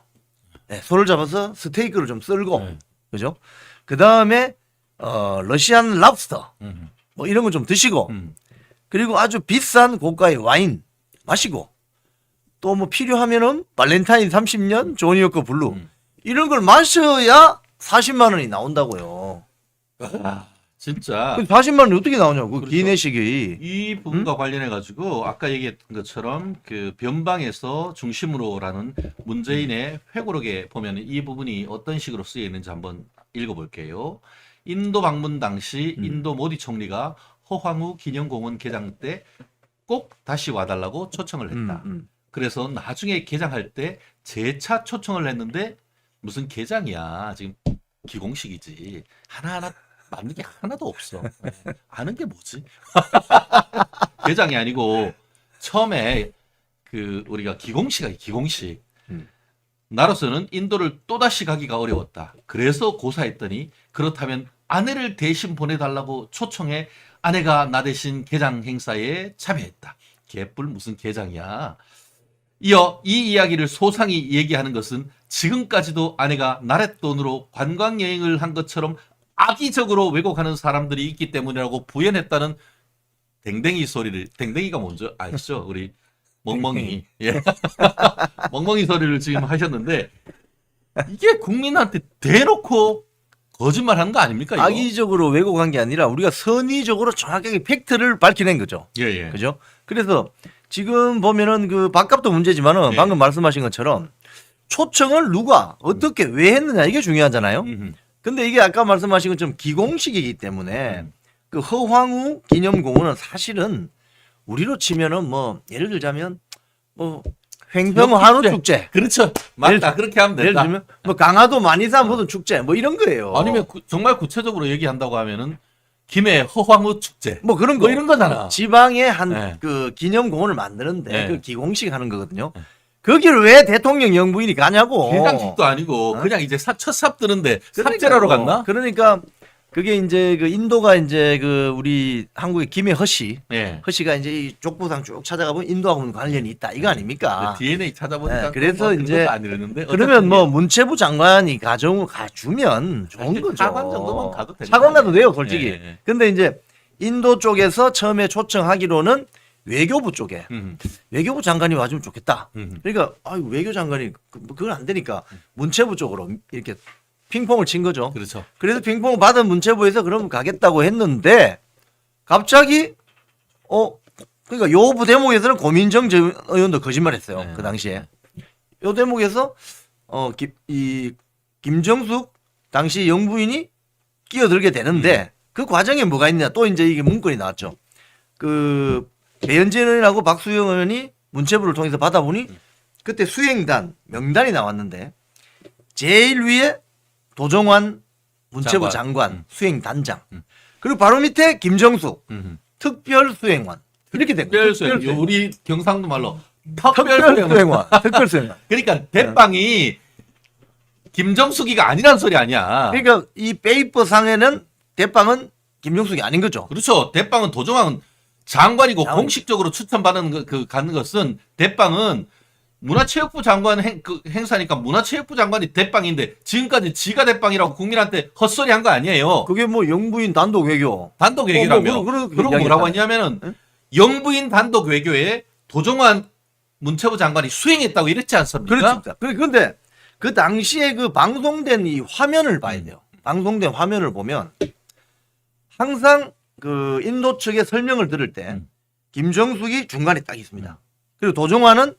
네, 소를 잡아서 스테이크를 좀 썰고 네. 그죠? 그다음에 러시안 랍스터 뭐 이런 거 좀 드시고 그리고 아주 비싼 고가의 와인 마시고 또 뭐 필요하면은 발렌타인 30년 조니워커 블루 이런 걸 마셔야 40만 원이 나온다고요. 진짜 40만 원이 어떻게 나오냐고 그렇죠. 기내식이. 이 부분과 관련해 가지고 아까 얘기했던 것처럼 그 변방에서 중심으로라는 문재인의 회고록에 보면 이 부분이 어떤 식으로 쓰여 있는지 한번 읽어볼게요. 인도 방문 당시 인도 모디 총리가 허황우 기념공원 개장 때 꼭 다시 와달라고 초청을 했다. 그래서 나중에 개장할 때 재차 초청을 했는데 무슨 개장이야. 지금 기공식이지. 하나하나 맞는 게 하나도 없어. 아는 게 뭐지? 개장이 아니고 처음에 그 우리가 기공식. 나로서는 인도를 또다시 가기가 어려웠다. 그래서 고사했더니 그렇다면 아내를 대신 보내달라고 초청해 아내가 나 대신 개장 행사에 참여했다. 개뿔 무슨 개장이야. 이어 이 이야기를 소상히 얘기하는 것은 지금까지도 아내가 나랫돈으로 관광여행을 한 것처럼 악의적으로 왜곡하는 사람들이 있기 때문이라고 부연했다는 댕댕이 소리를, 댕댕이가 뭔지 아시죠? 우리 멍멍이. 예. 멍멍이 소리를 지금 하셨는데 이게 국민한테 대놓고 거짓말하는 거 아닙니까? 이거? 악의적으로 왜곡한 게 아니라 우리가 선의적으로 정확하게 팩트를 밝혀낸 거죠. 예, 예. 그죠? 그래서 지금 보면은 그 밥값도 문제지만은 예. 방금 말씀하신 것처럼 초청을 누가 어떻게 왜 했느냐 이게 중요하잖아요. 근데 이게 아까 말씀하신 것처럼 기공식이기 때문에 그 허황우 기념공원은 사실은 우리로 치면은 뭐 예를 들자면 뭐 횡성 한우 축제. 그렇죠. 맞다. 그렇게 하면 예를 된다. 들면 뭐 강화도 만이산 모든 축제 뭐 이런 거예요. 아니면 정말 구체적으로 얘기한다고 하면은 김해 허황우 축제. 뭐 그런 거. 뭐 이런 거잖아. 지방에 한 네. 그 기념공원을 만드는데 네. 그 기공식 하는 거거든요. 거기를 왜 대통령 영부인이 가냐고. 길장식도 아니고 그냥 이제 첫 삽 뜨는데 삽질하러 갔나? 그러니까 그게 이제 그 인도가 이제 그 우리 한국의 김해 허씨. 예. 허씨가 이제 이 족보상 쭉 찾아가 보면 인도하고는 관련이 있다. 이거 아닙니까? DNA 찾아보니까 네, 그래서 뭐 이제 그런 것도 아니랬는데 그러면 뭐 문체부 장관이 가정을 가주면 좋은 거죠. 차관 정도만 가도 되는 차관 가도 거 돼요, 아니에요? 솔직히. 예, 예. 근데 이제 인도 쪽에서 처음에 초청하기로는 외교부 쪽에 외교부 장관이 와주면 좋겠다. 그러니까 아유, 외교 장관이 그건 안 되니까 문체부 쪽으로 이렇게 핑퐁을 친 거죠. 그렇죠. 그래서 핑퐁을 받은 문체부에서 그럼 가겠다고 했는데 갑자기 그러니까 요 대목에서는 고민정 전 의원도 거짓말했어요. 네. 그 당시에 요 대목에서 김정숙 당시 영부인이 끼어들게 되는데 그 과정에 뭐가 있냐 또 이제 이게 문건이 나왔죠. 그 배현진 의원하고 박수영 의원이 문체부를 통해서 받아보니 그때 수행단 명단이 나왔는데 제일 위에 도종환 문체부 장관 수행단장 그리고 바로 밑에 김정숙 특별수행관 이렇게 된 거예요. 특별수행. 우리 경상도 말로 특별수행관. 특별수행관. 그러니까 대빵이 김정숙이가 아니란 소리 아니야. 그러니까 이 페이퍼 상에는 대빵은 김정숙이 아닌 거죠. 그렇죠. 대빵은 도종환 장관이고 공식적으로 추천받은 가는 것은 대빵은 문화체육부 장관 행사니까 문화체육부 장관이 대빵인데 지금까지 지가 대빵이라고 국민한테 헛소리 한 거 아니에요. 그게 뭐 영부인 단독 외교. 단독 외교라며. 그리고 뭐라고 했냐면은 영부인 단독 외교에 도종환 문체부 장관이 수행했다고 이랬지 않습니까? 그렇습니다. 그런데 그 당시에 그 방송된 이 화면을 봐야 돼요. 방송된 화면을 보면 항상 그 인도 측의 설명을 들을 때 김정숙이 중간에 딱 있습니다. 그리고 도종환은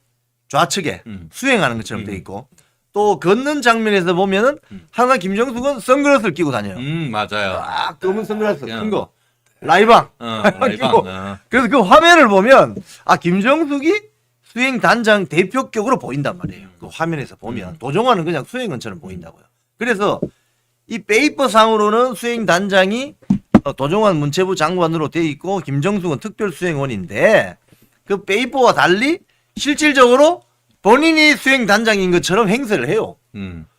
좌측에 수행하는 것처럼 돼 있고 또 걷는 장면에서 보면은 항상 김정숙은 선글라스를 끼고 다녀요. 맞아요. 딱 검은 선글라스 큰 거. 라이방. 라이방. 그래서 그 화면을 보면 김정숙이 수행 단장 대표격으로 보인단 말이에요. 그 화면에서 보면 도종환은 그냥 수행원처럼 보인다고요. 그래서 이 페이퍼 상으로는 수행 단장이 도종환 문체부 장관으로 돼 있고 김정숙은 특별수행원인데 그 페이퍼와 달리 실질적으로 본인이 수행 단장인 것처럼 행세를 해요.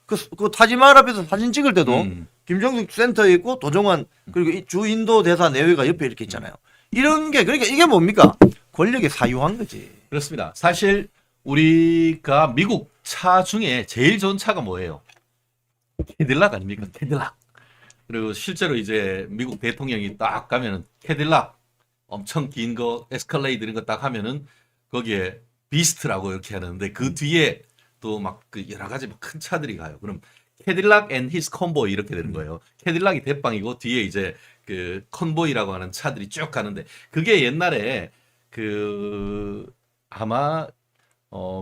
그 타지마할 앞에서 사진 찍을 때도 김정숙 센터에 있고 도종환 그리고 이 주 인도 대사 내외가 옆에 이렇게 있잖아요. 이런 게 그러니까 이게 뭡니까? 권력의 사유한 거지. 그렇습니다. 사실 우리가 미국 차 중에 제일 좋은 차가 뭐예요? 캐딜락 아닙니까? 캐딜락. 그리고 실제로 이제 미국 대통령이 딱 가면은 캐딜락 엄청 긴 거 에스컬레이드 이런 거 딱 하면은 거기에 비스트라고 이렇게 하는데 그 뒤에 또 막 그 여러 가지 큰 차들이 가요. 그럼 캐딜락 앤 히스 컨보이 이렇게 되는 거예요. 캐딜락이 대빵이고 뒤에 이제 그 컨보이라고 하는 차들이 쭉 가는데 그게 옛날에 그 아마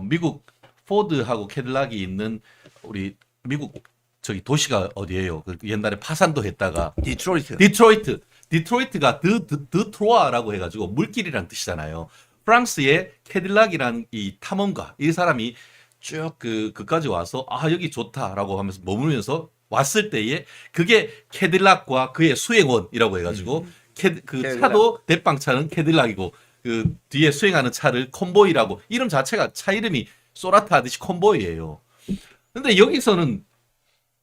미국 포드하고 캐딜락이 있는 우리 미국 저기 도시가 어디예요? 그 옛날에 파산도 했다가 디트로이트가 드트로아라고 해가지고 물길이란 뜻이잖아요. 프랑스의 캐딜락이란 이 탐험가 이 사람이 쭉 그까지 와서 여기 좋다라고 하면서 머물면서 왔을 때에 그게 캐딜락과 그의 수행원이라고 해가지고 그 차도 대빵차는 캐딜락이고 그 뒤에 수행하는 차를 컨보이라고 이름 자체가 차 이름이 소나타 하듯이 컨보이예요. 근데 여기서는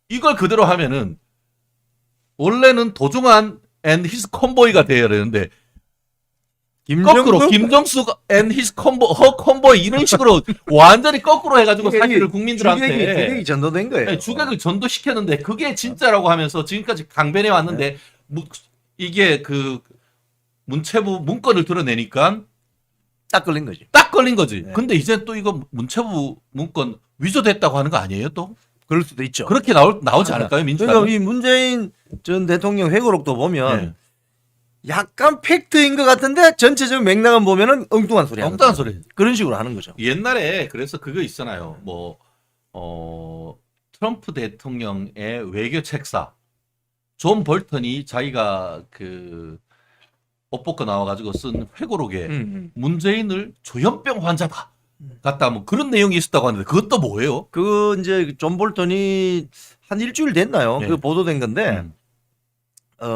이걸 그대로 하면은 원래는 도종환 앤 히스 컨보이가 되어야 되는데 거꾸로 김정숙 and his combo, her combo 이런 식으로 완전히 거꾸로 해가지고 사실을 국민들한테 주객이 전도된 거예요. 네, 주객을 전도시켰는데 그게 진짜라고 하면서 지금까지 강변해 왔는데 이게 그 문체부 문건을 드러내니까 딱 걸린 거지. 딱 걸린 거지. 네. 근데 이제 또 이거 문체부 문건 위조됐다고 하는 거 아니에요 또? 그럴 수도 있죠. 그렇게 나오지 않을까요 민주당? 그러니까 이 문재인 전 대통령 회고록도 보면 네. 약간 팩트인 것 같은데 전체적 맥락은 보면은 엉뚱한 소리 하는 엉뚱한 거죠. 소리. 그런 식으로 하는 거죠. 옛날에 그래서 그거 있잖아요. 트럼프 대통령의 외교 책사 존 볼턴이 자기가 그 옷 벗고 나와가지고 쓴 회고록에 문재인을 조현병 환자다 같다 뭐 그런 내용이 있었다고 하는데 그것도 뭐예요? 그 이제 존 볼턴이 한 일주일 됐나요? 네. 그 보도된 건데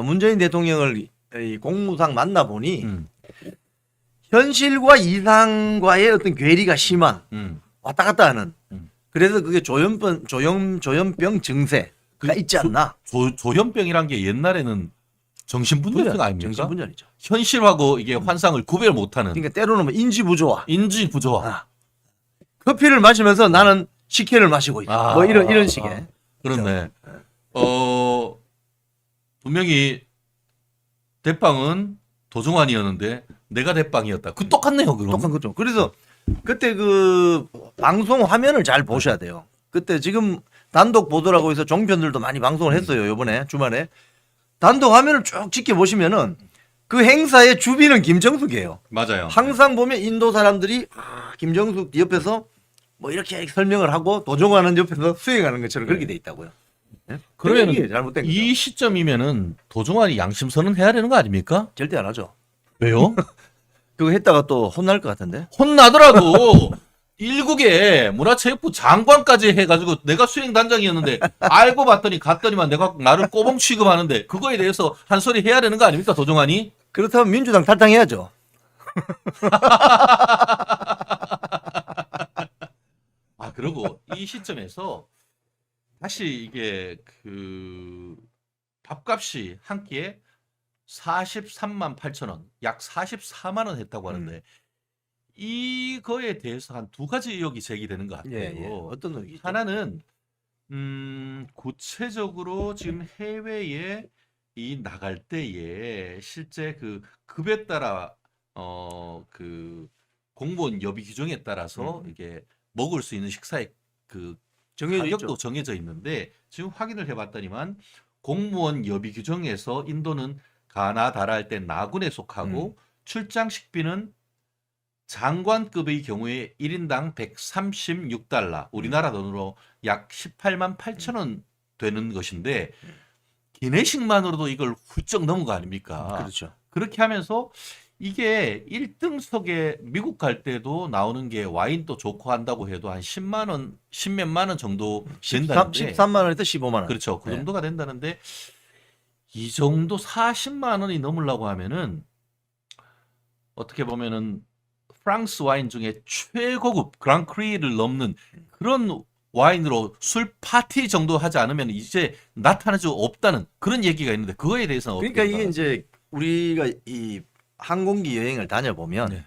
문재인 대통령을 이 공무상 만나 보니 현실과 이상과의 어떤 괴리가 심한 왔다 갔다 하는 그래서 그게 조현병 증세가 있지 않나? 조현병이란 게 옛날에는 정신분열증 아닙니까? 정신분열이죠. 현실하고 이게 환상을 구별 못하는 그러니까 때로는 뭐 인지 부조화. 인지 부조화. 커피를 마시면서 나는 식혜를 마시고 있다. 뭐 이런 식의. 그렇네. 분명히 대빵은 도종환이었는데 내가 대빵이었다. 그 똑같네요, 그럼. 똑같은 거죠. 그래서 그때 그 방송 화면을 잘 보셔야 돼요. 그때 지금 단독 보도라고 해서 종편들도 많이 방송을 했어요. 이번에 주말에. 단독 화면을 쭉 지켜보시면은 그 행사의 주비는 김정숙이에요. 맞아요. 항상 보면 인도 사람들이 김정숙 옆에서 뭐 이렇게 설명을 하고 도종환은 옆에서 수행하는 것처럼 그렇게 돼 있다고요. 네? 그러면은 이게 잘못된 거죠. 이 시점이면은 도종환이 양심 선언해야 되는 거 아닙니까? 절대 안 하죠. 왜요? 그거 했다가 또 혼날 것 같은데. 혼나더라도 일국의 문화체육부 장관까지 해가지고 내가 수행단장이었는데 알고 봤더니 갔더니만 내가 나를 꼬봉 취급하는데 그거에 대해서 한 소리 해야 되는 거 아닙니까 도종환이? 그렇다면 민주당 탈당해야죠. 그리고 이 시점에서 다시 이게 그 밥값이 한 끼에 43만 8천 원, 약 44만 원 했다고 하는데 이거에 대해서 한 두 가지 의혹이 제기되는 것 같아요. 어떤 의혹이죠? 하나는 구체적으로 지금 해외에 이 나갈 때에 실제 그 급에 따라 그 공무원 여비 규정에 따라서 이게 먹을 수 있는 식사의 그 정해져 가격도 있죠. 정해져 있는데 지금 확인을 해봤더니만 공무원 여비 규정에서 인도는 가나 다랄 때 나군에 속하고 출장 식비는 장관급의 경우에 1인당 136달러, 우리나라 돈으로 약 18만 8천 원 되는 것인데 기내식만으로도 이걸 훌쩍 넘은 거 아닙니까? 그렇죠. 그렇게 하면서 이게 1등석에 미국 갈 때도 나오는 게 와인도 좋고 한다고 해도 한 10만 원, 10몇만 원 정도 된다는데 13만 원에서 15만 원. 그렇죠. 그 네. 정도가 된다는데 이 정도 40만 원이 넘으려고 하면은 어떻게 보면은 프랑스 와인 중에 최고급 그랑크리를 넘는 그런 와인으로 술 파티 정도 하지 않으면 이제 나타날 수 없다는 그런 얘기가 있는데 그거에 대해서는 어떻게 그러니까 이게 생각하세요? 이제 우리가 이 항공기 여행을 다녀보면 네.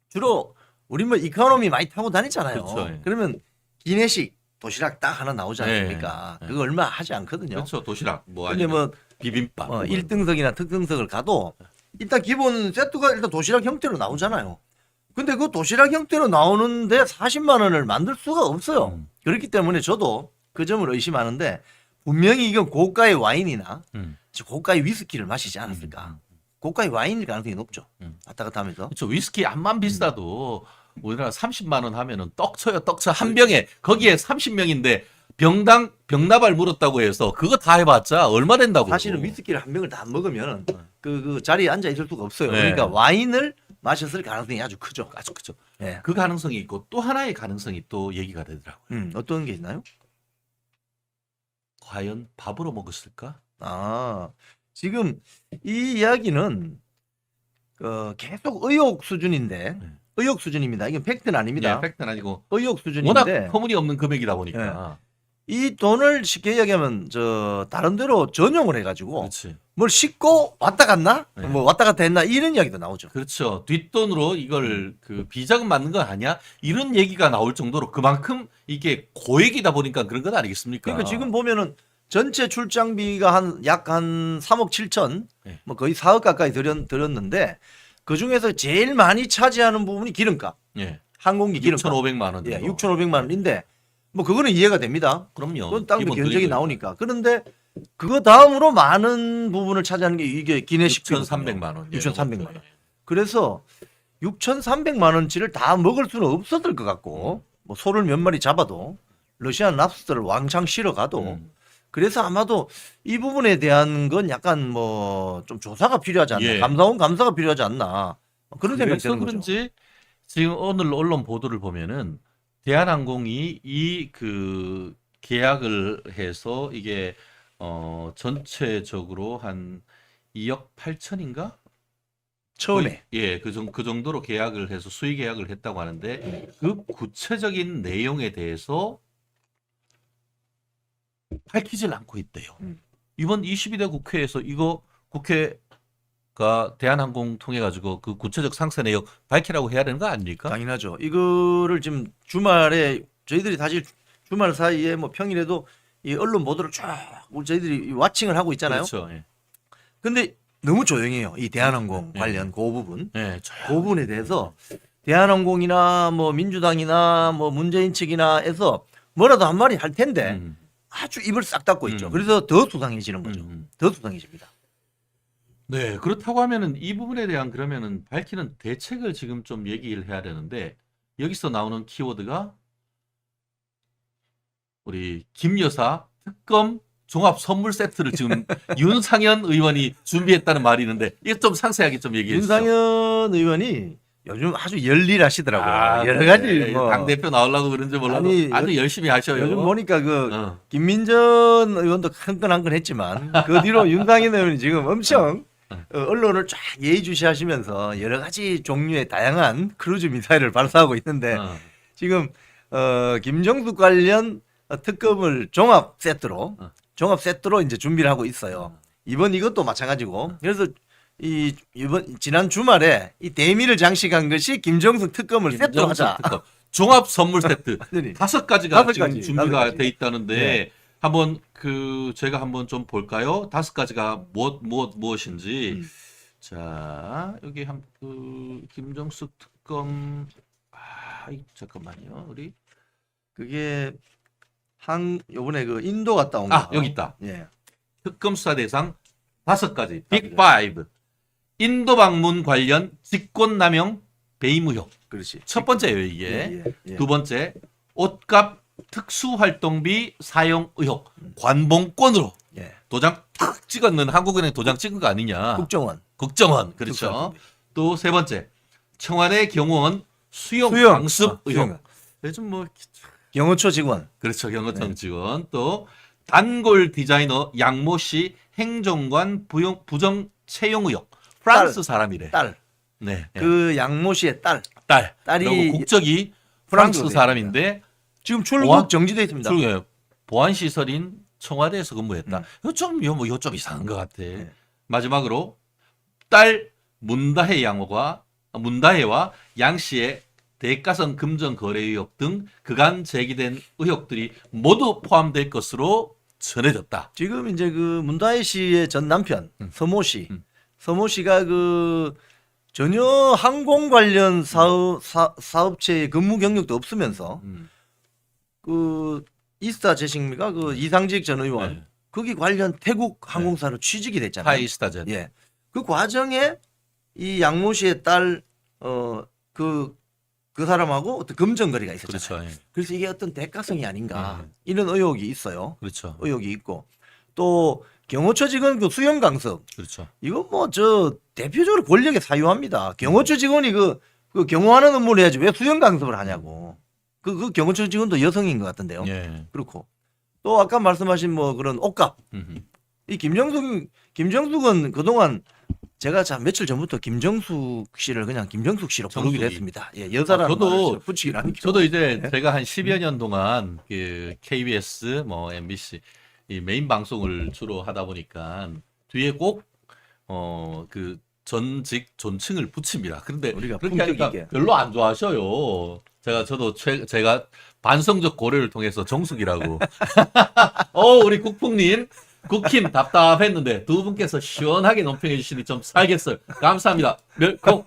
주로 우리 뭐 이코노미 많이 타고 다니잖아요. 그렇죠, 예. 그러면 기내식 도시락 딱 하나 나오지 네. 않습니까? 네. 그거 얼마 하지 않거든요. 그렇죠. 도시락 뭐 근데 아니면 뭐 비빔밥 1등석이나 특등석을 가도 일단 기본 세트가 일단 도시락 형태로 나오잖아요. 근데 그 도시락 형태로 나오는데 40만 원을 만들 수가 없어요. 그렇기 때문에 저도 그 점을 의심하는데 분명히 이건 고가의 와인이나 고가의 위스키를 마시지 않았을까. 고가의 와인일 가능성이 높죠. 왔다 갔다 하면서. 그렇죠. 위스키 암만 비싸도 우리나라 30만 원 하면은 떡쳐요, 떡쳐 한 병에 거기에 30명인데 병당 병나발 물었다고 해서 그거 다 해봤자 얼마 된다고? 사실은 위스키를 한 병을 다 먹으면 그 자리에 앉아 있을 수가 없어요. 네. 그러니까 와인을 마셨을 가능성이 아주 크죠. 아주 그죠. 예. 그 가능성이 있고 또 하나의 가능성이 또 얘기가 되더라고요. 어떤 게 있나요? 과연 밥으로 먹었을까? 지금 이 이야기는 계속 의혹 수준인데 의혹 수준입니다. 이건 팩트는 아닙니다. 네, 팩트는 아니고 의혹 워낙 수준인데 터무니없는 금액이다 보니까 이 돈을 쉽게 이야기하면 저 다른 데로 전용을 해가지고 그렇지. 뭘 싣고 왔다 갔나? 네. 뭐 왔다 갔다 했나? 이런 이야기도 나오죠. 그렇죠. 뒷돈으로 이걸 그 비자금 맞는 거 아니야? 이런 얘기가 나올 정도로 그만큼 이게 고액이다 보니까 그런 건 아니겠습니까? 그러니까 지금 보면은 전체 출장비가 약 한 3억 7천, 네. 뭐 거의 4억 가까이 들었는데 그 중에서 제일 많이 차지하는 부분이 기름값, 예. 항공기 기름값. 6,500만 원. 예, 정도. 6,500만 원인데 뭐 그거는 이해가 됩니다. 그럼요. 그건 땅도 기본 견적이 금액이니까. 나오니까. 그런데 그거 다음으로 많은 부분을 차지하는 게 이게 기내식 6,300만 원. 6,300만 원. 그래서 6,300만 원치를 다 먹을 수는 없었을 것 같고 뭐 소를 몇 마리 잡아도 러시안 랍스터를 왕창 실어가도 음. 그래서 아마도 이 부분에 대한 건 약간 뭐 좀 조사가 필요하지 않나, 예. 감사가 필요하지 않나 그런 생각이 그래서 드는 거죠. 그런지 지금 오늘 언론 보도를 보면은 대한항공이 이 그 계약을 해서 이게 전체적으로 한 2억 8천인가? 처음에 예, 그 정도로 계약을 해서 수의 계약을 했다고 하는데 그 구체적인 내용에 대해서 밝히질 않고 있대요. 이번 22대 국회에서 이거 국회가 대한항공 통해 가지고 그 구체적 상세 내용 밝히라고 해야 되는 거 아닙니까? 당연하죠. 이거를 지금 주말에 저희들이 사실 주말 사이에 뭐 평일에도 이 언론 보도를 쫙 저희들이 와칭을 하고 있잖아요. 그렇죠. 예. 근데 너무 조용해요. 이 대한항공 예. 관련 그 부분. 예, 그 부분에 대해서 대한항공이나 뭐 민주당이나 뭐 문재인 측이나 해서 뭐라도 한 마디 할 텐데 음, 아주 입을 싹 닫고 있죠. 음. 그래서 더 수상해지는 거죠. 음. 더 수상해집니다. 네, 그렇다고 하면은 이 부분에 대한 그러면은 밝히는 대책을 지금 좀 얘기를 해야 되는데 여기서 나오는 키워드가 우리 김 여사 특검 종합 선물 세트를 지금 윤상현 의원이 준비했다는 말이 있는데 이거 좀 상세하게 좀 얘기해 주시죠. 윤상현 의원이 요즘 아주 열일하시더라고요. 아, 여러 가지 네, 뭐 당 대표 나오려고 그런지 몰라도 아니, 아주 열심히 하셔요. 요즘 보니까 그 어. 김민전 의원도 한 건 했지만 그 뒤로 윤상현 의원이 지금 엄청 언론을 쫙 예의주시하시면서 여러 가지 종류의 다양한 크루즈 미사일을 발사하고 있는데 어. 지금 김정숙 관련 특검을 종합 세트로 이제 준비를 하고 있어요. 이번 이것도 마찬가지고 그래서 이번 지난 주말에 이 대미를 장식한 것이 김정숙 특검을 세트로 하자. 특검. 종합 선물 세트 완전히. 5가지가 다섯 지금 가지, 준비가 다섯 가지. 돼 있다는데 네. 한번 제가 한번 좀 볼까요? 5가지가 무엇인지. 자, 여기 김정숙 특검 잠깐만요. 우리 그게 요번에 그 인도 갔다 온 거. 여기 있다. 예. 특검 수사 대상 5가지. 빅5. 인도 방문 관련 직권남용 배임 의혹. 그렇지. 첫 번째예요, 이게. 예. 두 번째, 옷값 특수활동비 사용 의혹. 관봉권으로 예. 도장 탁 찍었는 한국은행 도장 찍은 거 아니냐. 국정원. 국정원. 그렇죠. 특수활동비. 또 세 번째, 청와대 경호원 수용 수용. 강습 의혹. 수용. 요즘 뭐 경호처 직원. 그렇죠. 경호청 직원. 또 단골 디자이너 양모 씨 행정관 부정 채용 의혹. 프랑스 사람이래. 딸. 네. 그 양모 씨의 딸이 그리고 국적이 프랑스 프랑스로 사람인데 지금 출국 보안- 정지돼 있습니다. 보안 시설인 청와대에서 근무했다. 이거 좀 이상한 것 같아. 마지막으로 딸 문다혜와 양 씨의 대가성 금전 거래 의혹 등 그간 제기된 의혹들이 모두 포함될 것으로 전해졌다. 지금 이제 그 문다혜 씨의 전 남편 서모 씨, 서모 씨가 그 전혀 항공 관련 사업체에 근무 경력도 없으면서 그 이스타 제식입니까? 그 이상직 전 의원 네. 거기 관련 태국 항공사로 취직이 됐잖아요. 하이스타전. 예. 그 과정에 이 양모 씨의 딸 그 사람하고 어떤 금전거래가 있었잖아요. 그렇죠. 예. 그래서 이게 어떤 대가성이 아닌가 이런 의혹이 있어요. 그렇죠. 의혹이 있고 또 경호처 직원 그 수용 강습 그렇죠. 이건 뭐 저 대표적으로 권력에 사유합니다. 경호처 직원이 그 경호하는 업무를 해야지 왜 수용 강습을 하냐고. 그 경호처 직원도 여성인 것 같은데요. 예. 그렇고 또 아까 말씀하신 뭐 그런 옷값 음흠. 이 김정숙은 그동안 제가 자 며칠 전부터 김정숙 씨를 그냥 김정숙 씨로 부르기로 정숙이. 했습니다. 예, 여자라는 저도- 말을 붙이기로 하니까. 저도 이제 제가 한 10여 년 동안 그 KBS 뭐 MBC 이 메인 방송을 주로 하다 보니까 뒤에 꼭 그 전직 존칭을 붙입니다. 그런데 우리가 그렇게 품격 하니까 있게. 별로 안 좋아하셔요. 제가 반성적 고려를 통해서 정숙이라고. 우리 국풍님, 국힘 답답했는데 두 분께서 시원하게 논평해 주시니 좀 살겠어요. 감사합니다. 멸콩.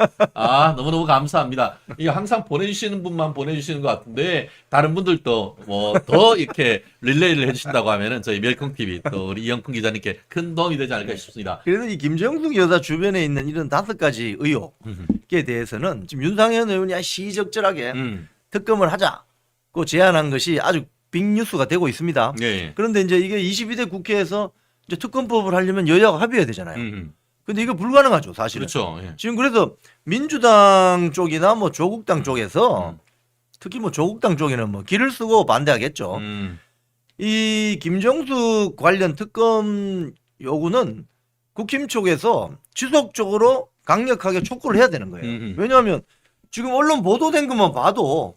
너무너무 감사합니다. 이거 항상 보내주시는 분만 보내주시는 것 같은데 다른 분들도 뭐 더 이렇게 릴레이를 해주신다고 하면은 저희 멸콩 TV 또 우리 이영풍 기자님께 큰 도움이 되지 않을까 싶습니다. 그래서 이 김정숙 여사 주변에 있는 이런 5가지 의혹에 대해서는 지금 윤상현 의원이 시적절하게 특검을 하자고 제안한 것이 아주 빅뉴스가 되고 있습니다. 예. 그런데 이제 이게 22대 국회에서 이제 특검법을 하려면 여야가 합의해야 되잖아요. 근데 이거 불가능하죠, 사실은. 그렇죠. 예. 지금 그래서 민주당 쪽이나 뭐 조국당 쪽에서 특히 뭐 조국당 쪽에는 뭐 길을 쓰고 반대하겠죠. 이 김정숙 관련 특검 요구는 국힘 쪽에서 지속적으로 강력하게 촉구를 해야 되는 거예요. 왜냐하면 지금 언론 보도된 것만 봐도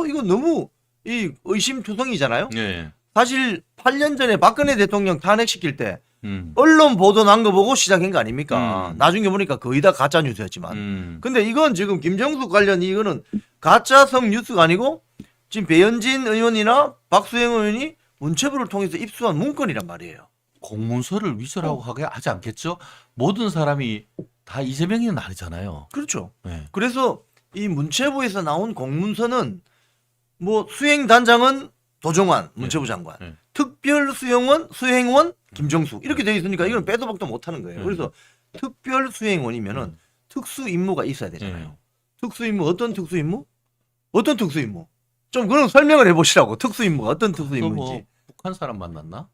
이거 너무 이 의심투성이잖아요. 예. 사실 8년 전에 박근혜 대통령 탄핵시킬 때 음. 언론 보도 난 거 보고 시작한 거 아닙니까? 나중에 보니까 거의 다 가짜 뉴스였지만. 음. 근데 이건 지금 김정숙 관련 이거는 가짜성 뉴스가 아니고 지금 배현진 의원이나 박수영 의원이 문체부를 통해서 입수한 문건이란 말이에요. 공문서를 위조라고 하지 않겠죠? 모든 사람이 다 이재명이는 아니잖아요. 그렇죠. 네. 그래서 이 문체부에서 나온 공문서는 뭐 수행단장은 도종환 문체부 장관, 네. 수행원 김정숙 이렇게 돼 있으니까 이건 빼도 박도 못하는 거예요. 그래서 특별 수행원이면은 특수 임무가 있어야 되잖아요. 특수 임무 어떤 특수 임무? 어떤 특수 임무? 좀 그런 설명을 해보시라고. 특수 임무가 어떤 특수 임무인지. 뭐 북한 사람 만났나?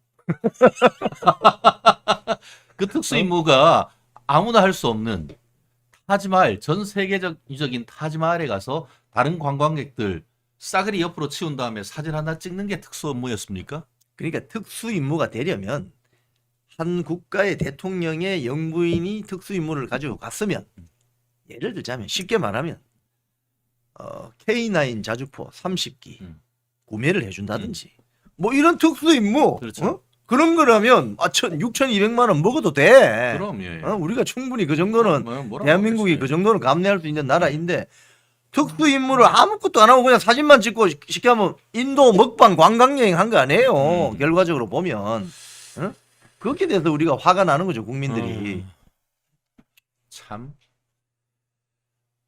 그 특수 임무가 아무나 할 수 없는 타지마할 전 세계적인 타지마할에 가서 다른 관광객들 싸그리 옆으로 치운 다음에 사진 하나 찍는 게 특수 임무였습니까? 그러니까 특수 임무가 되려면 한 국가의 대통령의 영부인이 특수 임무를 가지고 갔으면 예를 들자면 쉽게 말하면 K9 자주포 30기 구매를 해준다든지 뭐 이런 특수 임무 그렇죠. 그런 거라면 6,200만 원 먹어도 돼. 그럼 예. 우리가 충분히 그 정도는 뭐라고 대한민국이 하겠어요. 그 정도는 감내할 수 있는 나라인데 특수 임무를 아무것도 안 하고 그냥 사진만 찍고 쉽게 하면 인도 먹방 관광 여행 한 거 아니에요. 결과적으로 보면 거기에 대해서 우리가 화가 나는 거죠 국민들이. 참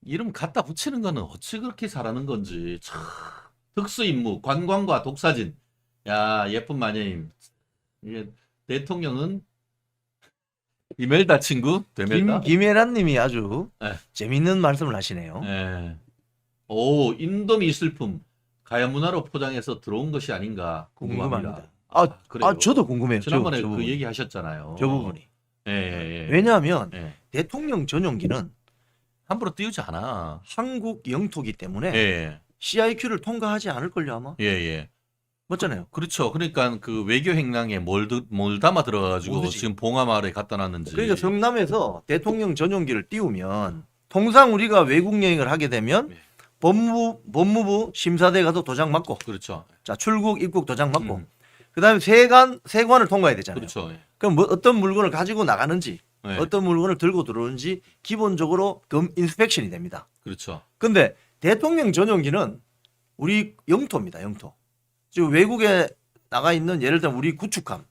이름 갖다 붙이는 거는 어찌 그렇게 잘하는 건지 참 특수 임무 관광과 독사진 야 예쁜 마녀임 이게 대통령은 이멜다 친구 되멜다 김혜란님이 아주 네. 재밌는 말씀을 하시네요. 예. 오 인도미 슬픔 가야 문화로 포장해서 들어온 것이 아닌가 궁금합니다. 궁금합니다. 저도 궁금해요. 지난번에 저 그 부분이. 얘기 하셨잖아요. 저 부분이. 예. 왜냐하면 예. 대통령 전용기는 함부로 띄우지 않아. 한국 영토기 때문에 예. CIQ를 통과하지 않을 걸요 아마. 예. 맞잖아요. 그렇죠. 그러니까 그 외교 행랑에 뭘 담아 들어가지고 모르지. 지금 봉하마을에 갖다 놨는지. 그러니까 성남에서 대통령 전용기를 띄우면 통상 우리가 외국 여행을 하게 되면 네. 법무부 심사대에 가서 도장 맞고 그렇죠. 자 출국 입국 도장 맞고 그다음에 세관을 통과해야 되잖아요. 그렇죠. 예. 그럼 뭐 어떤 물건을 가지고 나가는지 네. 어떤 물건을 들고 들어오는지 기본적으로 인스펙션이 됩니다. 그렇죠. 근데 대통령 전용기는 우리 영토입니다. 영토. 지금 외국에 나가 있는 예를 들면 우리 구축함,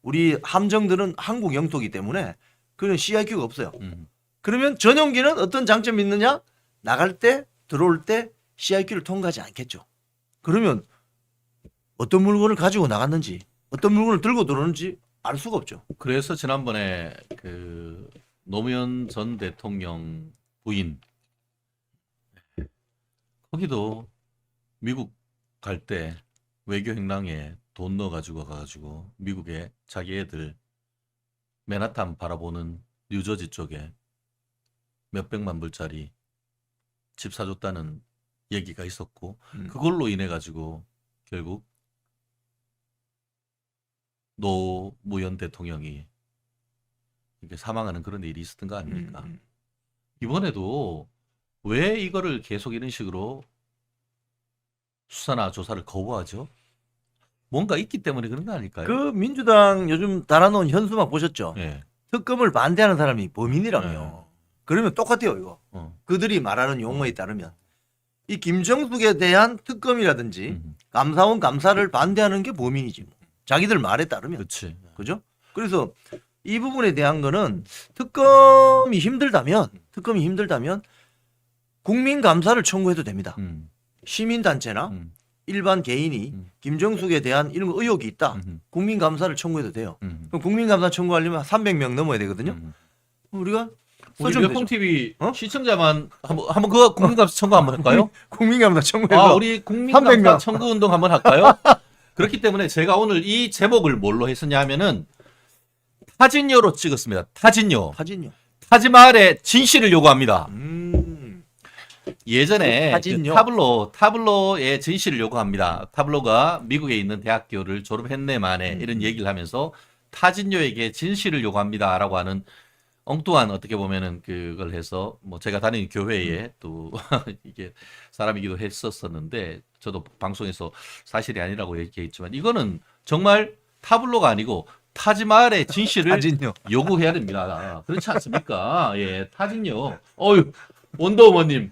우리 함정들은 한국 영토이기 때문에 그런 CIQ가 없어요. 그러면 전용기는 어떤 장점이 있느냐? 나갈 때 들어올 때 CIQ를 통과하지 않겠죠. 그러면 어떤 물건을 가지고 나갔는지 어떤 물건을 들고 들어오는지 알 수가 없죠. 그래서 지난번에 그 노무현 전 대통령 부인 거기도 미국 갈 때 외교 행랑에 돈 넣어 가지고 가가지고 미국에 자기 애들 맨하탄 바라보는 뉴저지 쪽에 몇백만 불짜리 집 사줬다는 얘기가 있었고 그걸로 인해 가지고 결국 노무현 대통령이 이렇게 사망하는 그런 일이 있었던 거 아닙니까? 음. 이번에도 왜 이거를 계속 이런 식으로 수사나 조사를 거부하죠? 뭔가 있기 때문에 그런 거 아닐까요? 그 민주당 요즘 달아놓은 현수막 보셨죠? 예. 특검을 반대하는 사람이 범인이라며. 네. 그러면 똑같아요, 이거. 그들이 말하는 용어에 따르면. 이 김정숙에 대한 특검이라든지 감사원 감사를 반대하는 게 범인이지. 뭐. 자기들 말에 따르면. 그렇지. 그죠? 그래서 이 부분에 대한 거는 특검이 힘들다면 국민 감사를 청구해도 됩니다. 시민단체나 일반 개인이 김정숙에 대한 이런 거 의혹이 있다. 국민 감사를 청구해도 돼요. 그럼 국민 감사 청구하려면 300명 넘어야 되거든요. 우리가 우리 써주면 몇봉 되죠. TV 어? 시청자만 한번 그거 국민감사 청구 한번 할까요? 국민 감사 청구해서 우리 국민감사 300명. 청구 운동 한번 할까요? 그렇기 때문에 제가 오늘 이 제목을 뭘로 했었냐 하면은 타진요로 찍었습니다. 타진요. 사진요. 타지마할의 진실을 요구합니다. 예전에 타진요. 그 타블로의 진실을 요구합니다. 타블로가 미국에 있는 대학교를 졸업했네 만에 이런 얘기를 하면서 타진요에게 진실을 요구합니다라고 하는 엉뚱한 어떻게 보면은 그걸 해서 뭐 제가 다니는 교회에 또 이게 사람이기도 했었었는데 저도 방송에서 사실이 아니라고 얘기했지만 이거는 정말 타블로가 아니고 타지마할의 진실을 사진요. 요구해야 됩니다. 그렇지 않습니까? 예, 타진요. 어유 원더우먼님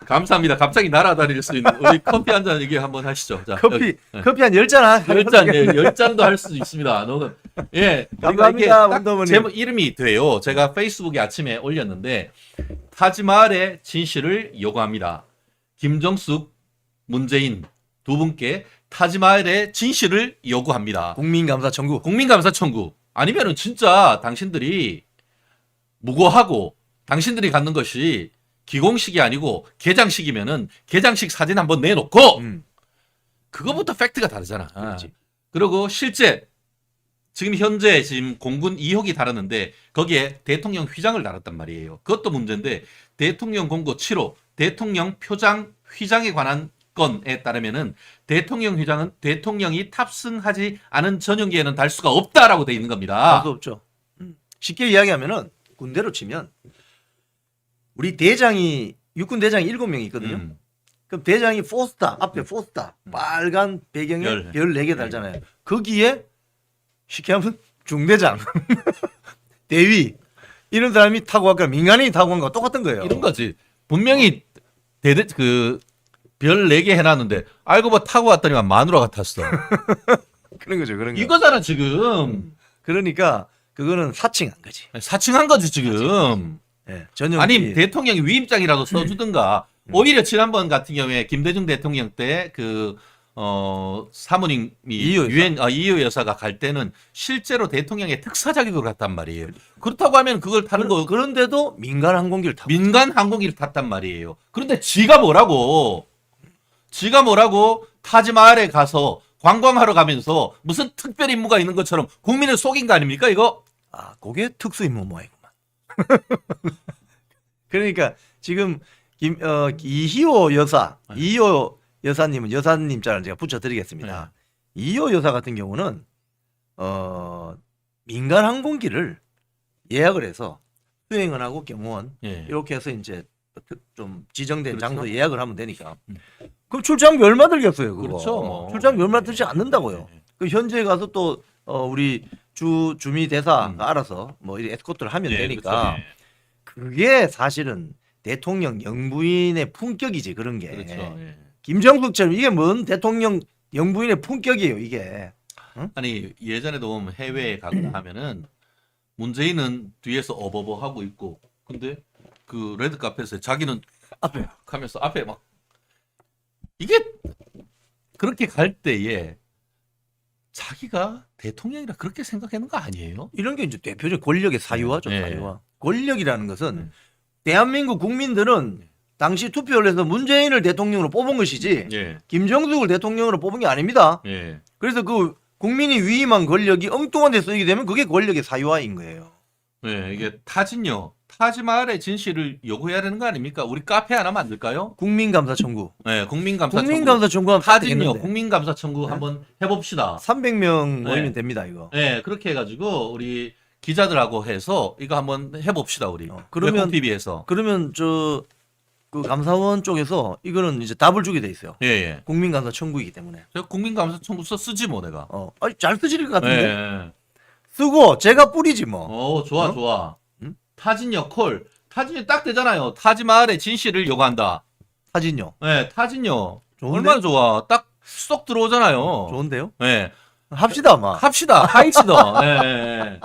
감사합니다. 갑자기 날아다닐 수 있는 우리 커피 한 잔 얘기 한번 하시죠. 자, 커피 한 10잔 열 잔도 할 수 있습니다. 너는 예, 감사합니다, 이게 딱 원더우먼님. 제목 이름이 돼요. 제가 페이스북에 아침에 올렸는데 타지마할의 진실을 요구합니다. 김정숙, 문재인 두 분께 타지마할의 진실을 요구합니다. 국민 감사 청구. 국민감사 청구 아니면은 진짜 당신들이 무고하고 당신들이 갖는 것이 기공식이 아니고 개장식이면은 개장식 사진 한번 내놓고 그거부터 팩트가 다르잖아. 그렇지. 그리고 실제 지금 현재 지금 공군 2호기 다루는데 거기에 대통령 휘장을 달았단 말이에요. 그것도 문제인데 대통령 공고 7호 대통령 표장 휘장에 관한 건에 따르면은 대통령 휘장은 대통령이 탑승하지 않은 전용기에는 달 수가 없다라고 돼 있는 겁니다. 할수 없죠. 쉽게 이야기하면은 군대로 치면 우리 대장이 육군 대장이 7명이 있거든요. 그럼 대장이 포스타 앞에 포스타 빨간 배경에 별. 별 4개 달잖아요. 거기에 쉽게 하면 중대장, 대위 이런 사람이 타고 갈까 민간인이 타고 간 거 똑같은 거예요. 이런 거지. 분명히 별 4개 해놨는데 알고 보면 타고 왔더니만 마누라 같았어. 그런 거죠. 그런 거. 이거잖아 지금. 그러니까 그거는 사칭한 거지. 사칭한 거지 지금. 예, 전용. 아니 대통령이 위임장이라도 써주든가. 오히려 지난번 같은 경우에 김대중 대통령 때 그 사모님이 이효 여사. 이효 여사가 갈 때는 실제로 대통령의 특사 자격을 갔단 말이에요. 그렇다고 하면 그걸 타는 거 그런데도 민간 항공기를 타고. 민간 항공기를 탔단 말이에요. 그런데 지가 뭐라고 타지마할에 가서 관광하러 가면서 무슨 특별 임무가 있는 것처럼 국민을 속인 거 아닙니까 이거? 아, 그게 특수 임무 모양이구만. 그러니까 지금 이희호 여사, 이희호 여사님은 여사님 자를 제가 붙여드리겠습니다. 이희호 여사 같은 경우는 민간 항공기를 예약을 해서 수행을 하고 경호원 예. 이렇게 해서 이제 좀 지정된 그렇죠. 장소 예약을 하면 되니까. 그럼 출장비 얼마 들겠어요, 그거? 그렇죠, 뭐. 출장비 얼마 들지 않는다고요. 그 현지에 가서 또 우리 주미 대사가 알아서 뭐 이 에스코트를 하면 되니까. 그렇죠. 그게 사실은 대통령 영부인의 품격이지 그런 게. 그렇죠. 예. 김정숙처럼 이게 뭔 대통령 영부인의 품격이에요 이게. 아니 예전에도 보면 해외에 가거나 하면은 문재인은 뒤에서 어버버 하고 있고 근데 그 레드 카펫에 자기는 앞에 가면서 앞에 막 이게 그렇게 갈 때에 자기가 대통령이라 그렇게 생각하는 거 아니에요? 이런 게 이제 대표적 권력의 사유화죠. 네. 사유화. 권력이라는 것은 대한민국 국민들은 당시 투표를 해서 문재인을 대통령으로 뽑은 것이지 예. 김정숙을 대통령으로 뽑은 게 아닙니다. 예. 그래서 그 국민이 위임한 권력이 엉뚱한 데 쓰이게 되면 그게 권력의 사유화인 거예요. 예, 이게 타지마할의 진실을 요구해야 되는 거 아닙니까? 우리 카페 하나 만들까요? 국민감사 청구. 네, 국민감사 청구. 국민감사 청구하면 타진요, 되겠는데. 국민감사 청구 한번 해봅시다. 300명 모이면 네. 됩니다 이거. 네, 그렇게 해가지고 우리 기자들하고 해서 이거 한번 해봅시다 우리. 그러면 TV에서. 그러면 그 감사원 쪽에서 이거는 이제 답을 주게 돼 있어요. 예. 국민감사 청구이기 때문에. 제가 국민감사청구서 쓰지 뭐 내가. 아니, 잘 쓰실 것 같은데. 예. 쓰고 제가 뿌리지 뭐. 좋아 어? 좋아. 응? 타진역 콜. 타진역 딱 되잖아요. 타지 마을의 진실을 요구한다. 사진요. 네, 타진역. 좋은데? 얼마나 좋아. 딱 쏙 들어오잖아요. 좋은데요? 네. 합시다, 막. 합시다. 하이치더. 예.